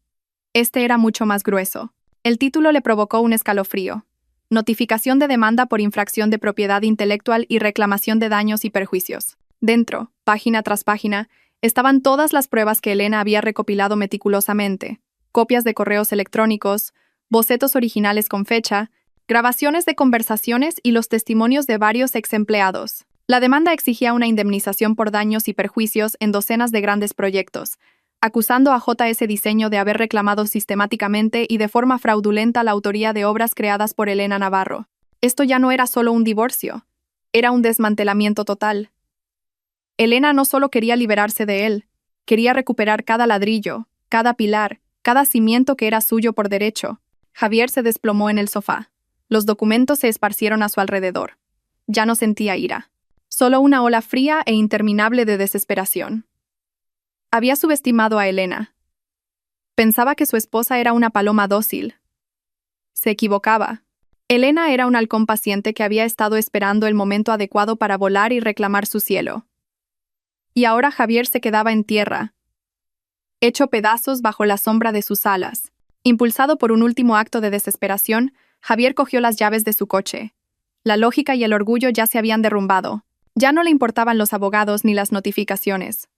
Este era mucho más grueso. El título le provocó un escalofrío. Notificación de demanda por infracción de propiedad intelectual y reclamación de daños y perjuicios. Dentro, página tras página, estaban todas las pruebas que Elena había recopilado meticulosamente. Copias de correos electrónicos, bocetos originales con fecha, grabaciones de conversaciones y los testimonios de varios ex empleados. La demanda exigía una indemnización por daños y perjuicios en docenas de grandes proyectos, acusando a JS Diseño de haber reclamado sistemáticamente y de forma fraudulenta la autoría de obras creadas por Elena Navarro. Esto ya no era solo un divorcio, era un desmantelamiento total. Elena no solo quería liberarse de él, quería recuperar cada ladrillo, cada pilar, cada cimiento que era suyo por derecho. Javier se desplomó en el sofá. Los documentos se esparcieron a su alrededor. Ya no sentía ira, solo una ola fría e interminable de desesperación. Había subestimado a Elena. Pensaba que su esposa era una paloma dócil. Se equivocaba. Elena era un halcón paciente que había estado esperando el momento adecuado para volar y reclamar su cielo. Y ahora Javier se quedaba en tierra, hecho pedazos bajo la sombra de sus alas. Impulsado por un último acto de desesperación, Javier cogió las llaves de su coche. La lógica y el orgullo ya se habían derrumbado. Ya no le importaban los abogados ni las notificaciones.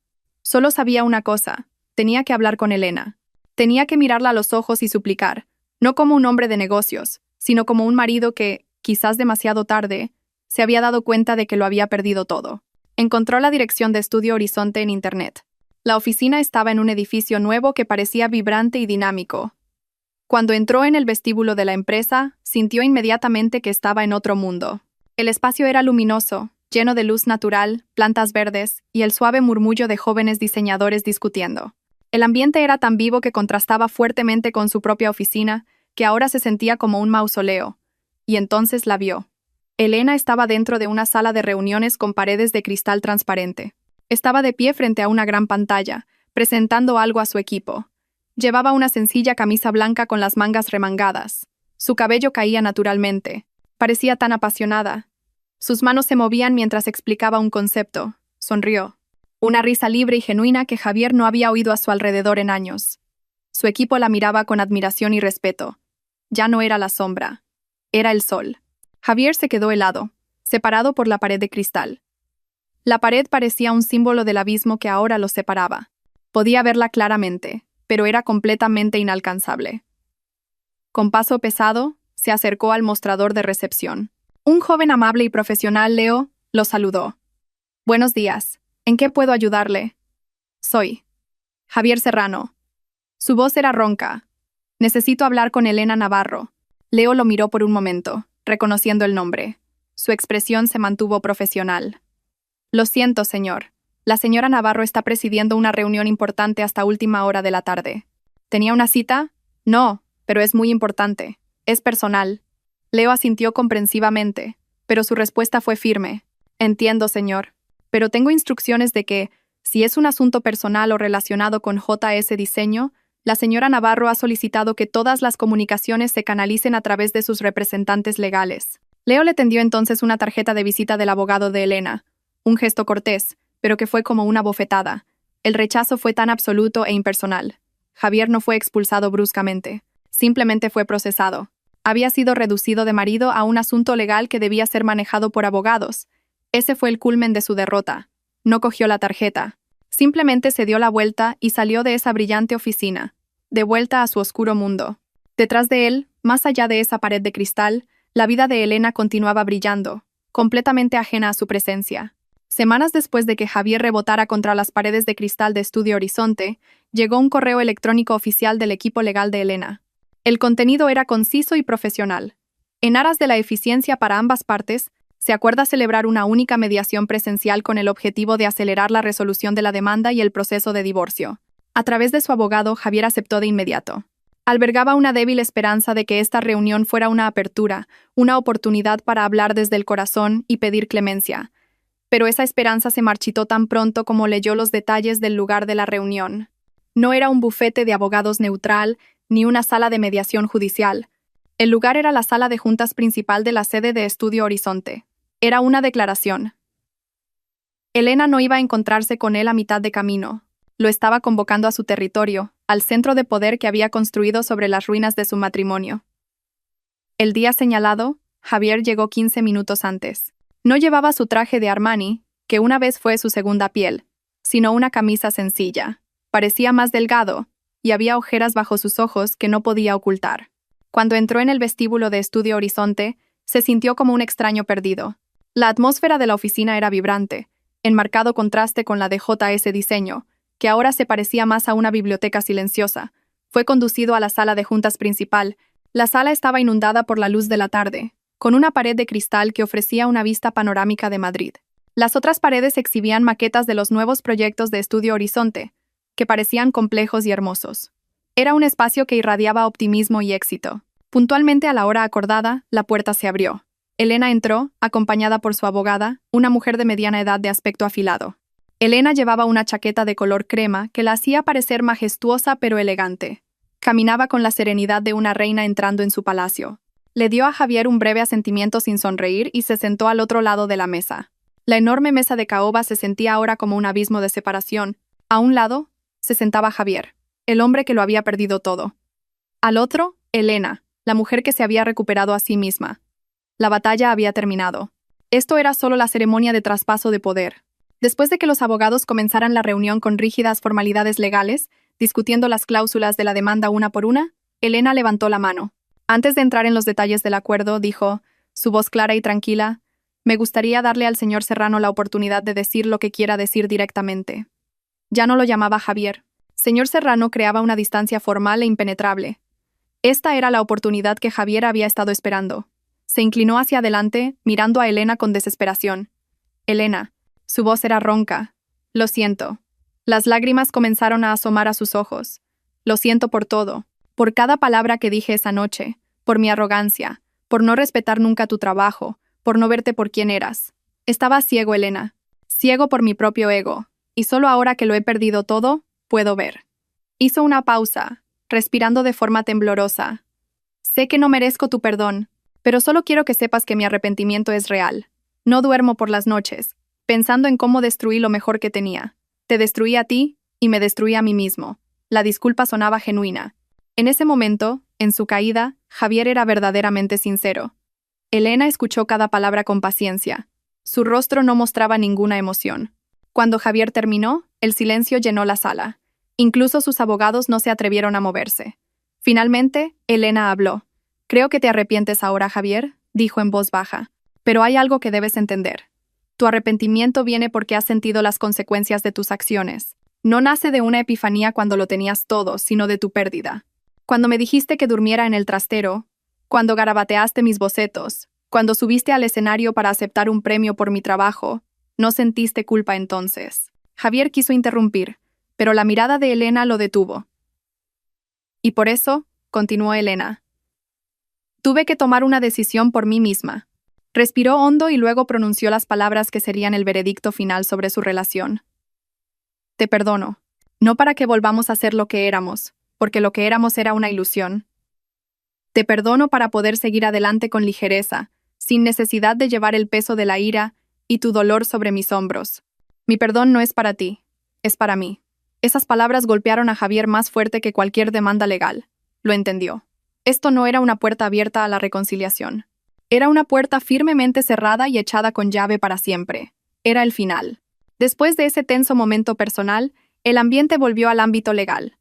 Solo sabía una cosa: tenía que hablar con Elena. Tenía que mirarla a los ojos y suplicar, no como un hombre de negocios, sino como un marido que, quizás demasiado tarde, se había dado cuenta de que lo había perdido todo. Encontró la dirección de Estudio Horizonte en Internet. La oficina estaba en un edificio nuevo que parecía vibrante y dinámico. Cuando entró en el vestíbulo de la empresa, sintió inmediatamente que estaba en otro mundo. El espacio era luminoso, lleno de luz natural, plantas verdes y el suave murmullo de jóvenes diseñadores discutiendo. El ambiente era tan vivo que contrastaba fuertemente con su propia oficina, que ahora se sentía como un mausoleo. Y entonces la vio. Elena estaba dentro de una sala de reuniones con paredes de cristal transparente. Estaba de pie frente a una gran pantalla, presentando algo a su equipo. Llevaba una sencilla camisa blanca con las mangas remangadas. Su cabello caía naturalmente. Parecía tan apasionada. Sus manos se movían mientras explicaba un concepto. Sonrió. Una risa libre y genuina que Javier no había oído a su alrededor en años. Su equipo la miraba con admiración y respeto. Ya no era la sombra, era el sol. Javier se quedó helado, separado por la pared de cristal. La pared parecía un símbolo del abismo que ahora los separaba. Podía verla claramente, pero era completamente inalcanzable. Con paso pesado, se acercó al mostrador de recepción. Un joven amable y profesional, Leo, lo saludó. Buenos días. ¿En qué puedo ayudarle? Soy Javier Serrano. Su voz era ronca. Necesito hablar con Elena Navarro. Leo lo miró por un momento, reconociendo el nombre. Su expresión se mantuvo profesional. Lo siento, señor. La señora Navarro está presidiendo una reunión importante hasta última hora de la tarde. ¿Tenía una cita? No, pero es muy importante. Es personal. Leo asintió comprensivamente, pero su respuesta fue firme. Entiendo, señor. Pero tengo instrucciones de que, si es un asunto personal o relacionado con JS Diseño, la señora Navarro ha solicitado que todas las comunicaciones se canalicen a través de sus representantes legales. Leo le tendió entonces una tarjeta de visita del abogado de Elena. Un gesto cortés, pero que fue como una bofetada. El rechazo fue tan absoluto e impersonal. Javier no fue expulsado bruscamente. Simplemente fue procesado. Había sido reducido de marido a un asunto legal que debía ser manejado por abogados. Ese fue el culmen de su derrota. No cogió la tarjeta. Simplemente se dio la vuelta y salió de esa brillante oficina, de vuelta a su oscuro mundo. Detrás de él, más allá de esa pared de cristal, la vida de Elena continuaba brillando, completamente ajena a su presencia. Semanas después de que Javier rebotara contra las paredes de cristal de Estudio Horizonte, llegó un correo electrónico oficial del equipo legal de Elena. El contenido era conciso y profesional. En aras de la eficiencia para ambas partes, se acuerda celebrar una única mediación presencial con el objetivo de acelerar la resolución de la demanda y el proceso de divorcio. A través de su abogado, Javier aceptó de inmediato. Albergaba una débil esperanza de que esta reunión fuera una apertura, una oportunidad para hablar desde el corazón y pedir clemencia. Pero esa esperanza se marchitó tan pronto como leyó los detalles del lugar de la reunión. No era un bufete de abogados neutral, ni una sala de mediación judicial. El lugar era la sala de juntas principal de la sede de Estudio Horizonte. Era una declaración. Elena no iba a encontrarse con él a mitad de camino. Lo estaba convocando a su territorio, al centro de poder que había construido sobre las ruinas de su matrimonio. El día señalado, Javier llegó 15 minutos antes. No llevaba su traje de Armani, que una vez fue su segunda piel, sino una camisa sencilla. Parecía más delgado, y había ojeras bajo sus ojos que no podía ocultar. Cuando entró en el vestíbulo de Estudio Horizonte, se sintió como un extraño perdido. La atmósfera de la oficina era vibrante, en marcado contraste con la de JS Diseño, que ahora se parecía más a una biblioteca silenciosa. Fue conducido a la sala de juntas principal. La sala estaba inundada por la luz de la tarde, con una pared de cristal que ofrecía una vista panorámica de Madrid. Las otras paredes exhibían maquetas de los nuevos proyectos de Estudio Horizonte, que parecían complejos y hermosos. Era un espacio que irradiaba optimismo y éxito. Puntualmente a la hora acordada, la puerta se abrió. Elena entró, acompañada por su abogada, una mujer de mediana edad de aspecto afilado. Elena llevaba una chaqueta de color crema que la hacía parecer majestuosa pero elegante. Caminaba con la serenidad de una reina entrando en su palacio. Le dio a Javier un breve asentimiento sin sonreír y se sentó al otro lado de la mesa. La enorme mesa de caoba se sentía ahora como un abismo de separación. A un lado, se sentaba Javier, el hombre que lo había perdido todo. Al otro, Elena, la mujer que se había recuperado a sí misma. La batalla había terminado. Esto era solo la ceremonia de traspaso de poder. Después de que los abogados comenzaran la reunión con rígidas formalidades legales, discutiendo las cláusulas de la demanda una por una, Elena levantó la mano. Antes de entrar en los detalles del acuerdo, dijo, su voz clara y tranquila, me gustaría darle al señor Serrano la oportunidad de decir lo que quiera decir directamente. Ya no lo llamaba Javier. Señor Serrano creaba una distancia formal e impenetrable. Esta era la oportunidad que Javier había estado esperando. Se inclinó hacia adelante, mirando a Elena con desesperación. Elena. Su voz era ronca. Lo siento. Las lágrimas comenzaron a asomar a sus ojos. Lo siento por todo. Por cada palabra que dije esa noche. Por mi arrogancia. Por no respetar nunca tu trabajo. Por no verte por quien eras. Estaba ciego, Elena. Ciego por mi propio ego. Y solo ahora que lo he perdido todo, puedo ver. Hizo una pausa, respirando de forma temblorosa. Sé que no merezco tu perdón, pero solo quiero que sepas que mi arrepentimiento es real. No duermo por las noches, pensando en cómo destruí lo mejor que tenía. Te destruí a ti y me destruí a mí mismo. La disculpa sonaba genuina. En ese momento, en su caída, Javier era verdaderamente sincero. Elena escuchó cada palabra con paciencia. Su rostro no mostraba ninguna emoción. Cuando Javier terminó, el silencio llenó la sala. Incluso sus abogados no se atrevieron a moverse. Finalmente, Elena habló. «Creo que te arrepientes ahora, Javier», dijo en voz baja. «Pero hay algo que debes entender. Tu arrepentimiento viene porque has sentido las consecuencias de tus acciones. No nace de una epifanía cuando lo tenías todo, sino de tu pérdida. Cuando me dijiste que durmiera en el trastero, cuando garabateaste mis bocetos, cuando subiste al escenario para aceptar un premio por mi trabajo, no sentiste culpa entonces». Javier quiso interrumpir, pero la mirada de Elena lo detuvo. «Y por eso», continuó Elena, «tuve que tomar una decisión por mí misma». Respiró hondo y luego pronunció las palabras que serían el veredicto final sobre su relación. «Te perdono. No para que volvamos a ser lo que éramos, porque lo que éramos era una ilusión. Te perdono para poder seguir adelante con ligereza, sin necesidad de llevar el peso de la ira y tu dolor sobre mis hombros. Mi perdón no es para ti, es para mí». Esas palabras golpearon a Javier más fuerte que cualquier demanda legal. Lo entendió. Esto no era una puerta abierta a la reconciliación. Era una puerta firmemente cerrada y echada con llave para siempre. Era el final. Después de ese tenso momento personal, el ambiente volvió al ámbito legal.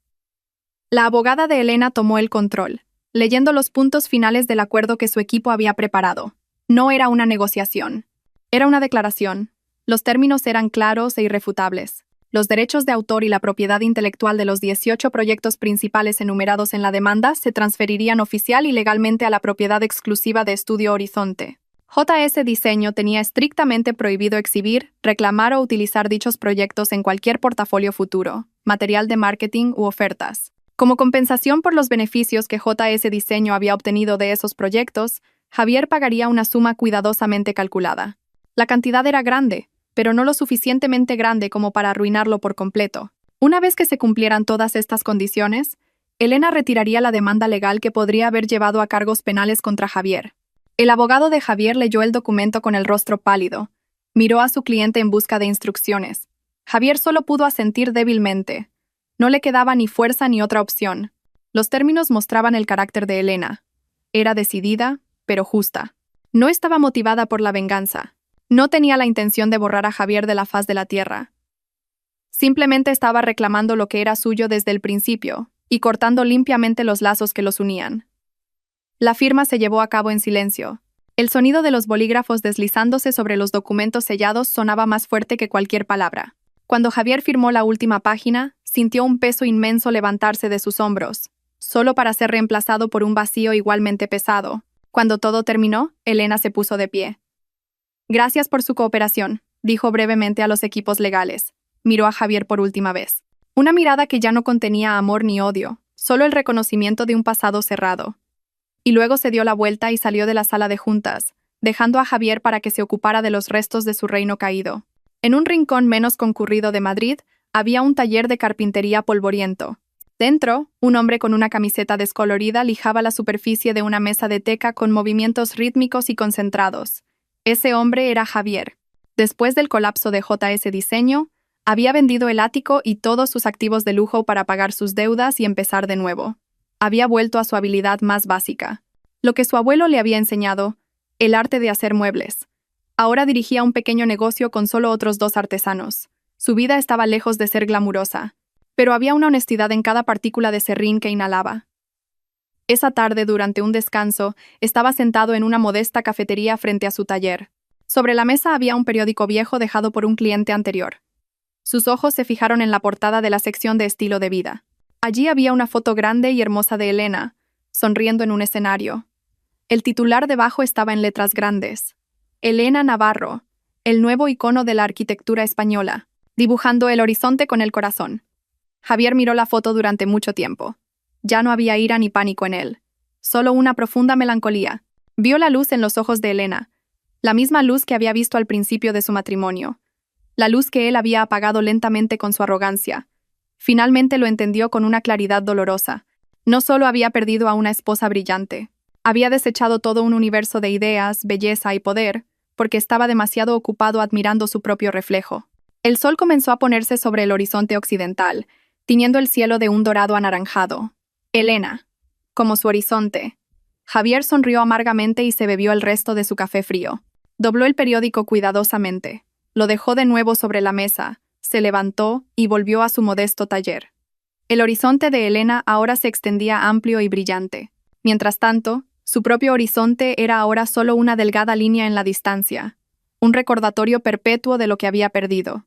La abogada de Elena tomó el control, leyendo los puntos finales del acuerdo que su equipo había preparado. No era una negociación. Era una declaración. Los términos eran claros e irrefutables. Los derechos de autor y la propiedad intelectual de los 18 proyectos principales enumerados en la demanda se transferirían oficial y legalmente a la propiedad exclusiva de Estudio Horizonte. JS Diseño tenía estrictamente prohibido exhibir, reclamar o utilizar dichos proyectos en cualquier portafolio futuro, material de marketing u ofertas. Como compensación por los beneficios que JS Diseño había obtenido de esos proyectos, Javier pagaría una suma cuidadosamente calculada. La cantidad era grande, pero no lo suficientemente grande como para arruinarlo por completo. Una vez que se cumplieran todas estas condiciones, Elena retiraría la demanda legal que podría haber llevado a cargos penales contra Javier. El abogado de Javier leyó el documento con el rostro pálido. Miró a su cliente en busca de instrucciones. Javier solo pudo asentir débilmente. No le quedaba ni fuerza ni otra opción. Los términos mostraban el carácter de Elena. Era decidida, pero justa. No estaba motivada por la venganza. No tenía la intención de borrar a Javier de la faz de la tierra. Simplemente estaba reclamando lo que era suyo desde el principio y cortando limpiamente los lazos que los unían. La firma se llevó a cabo en silencio. El sonido de los bolígrafos deslizándose sobre los documentos sellados sonaba más fuerte que cualquier palabra. Cuando Javier firmó la última página, sintió un peso inmenso levantarse de sus hombros, solo para ser reemplazado por un vacío igualmente pesado. Cuando todo terminó, Elena se puso de pie. «Gracias por su cooperación», dijo brevemente a los equipos legales. Miró a Javier por última vez. Una mirada que ya no contenía amor ni odio, solo el reconocimiento de un pasado cerrado. Y luego se dio la vuelta y salió de la sala de juntas, dejando a Javier para que se ocupara de los restos de su reino caído. En un rincón menos concurrido de Madrid, había un taller de carpintería polvoriento. Dentro, un hombre con una camiseta descolorida lijaba la superficie de una mesa de teca con movimientos rítmicos y concentrados. Ese hombre era Javier. Después del colapso de JS Diseño, había vendido el ático y todos sus activos de lujo para pagar sus deudas y empezar de nuevo. Había vuelto a su habilidad más básica, lo que su abuelo le había enseñado, el arte de hacer muebles. Ahora dirigía un pequeño negocio con solo otros 2 artesanos. Su vida estaba lejos de ser glamurosa, pero había una honestidad en cada partícula de serrín que inhalaba. Esa tarde, durante un descanso, estaba sentado en una modesta cafetería frente a su taller. Sobre la mesa había un periódico viejo dejado por un cliente anterior. Sus ojos se fijaron en la portada de la sección de estilo de vida. Allí había una foto grande y hermosa de Elena, sonriendo en un escenario. El titular debajo estaba en letras grandes. Elena Navarro, el nuevo icono de la arquitectura española, dibujando el horizonte con el corazón. Javier miró la foto durante mucho tiempo. Ya no había ira ni pánico en él, solo una profunda melancolía. Vio la luz en los ojos de Elena, la misma luz que había visto al principio de su matrimonio, la luz que él había apagado lentamente con su arrogancia. Finalmente lo entendió con una claridad dolorosa. No solo había perdido a una esposa brillante, había desechado todo un universo de ideas, belleza y poder, porque estaba demasiado ocupado admirando su propio reflejo. El sol comenzó a ponerse sobre el horizonte occidental, tiñendo el cielo de un dorado anaranjado. Elena, como su horizonte. Javier sonrió amargamente y se bebió el resto de su café frío. Dobló el periódico cuidadosamente, lo dejó de nuevo sobre la mesa, se levantó y volvió a su modesto taller. El horizonte de Elena ahora se extendía amplio y brillante. Mientras tanto, su propio horizonte era ahora solo una delgada línea en la distancia, un recordatorio perpetuo de lo que había perdido.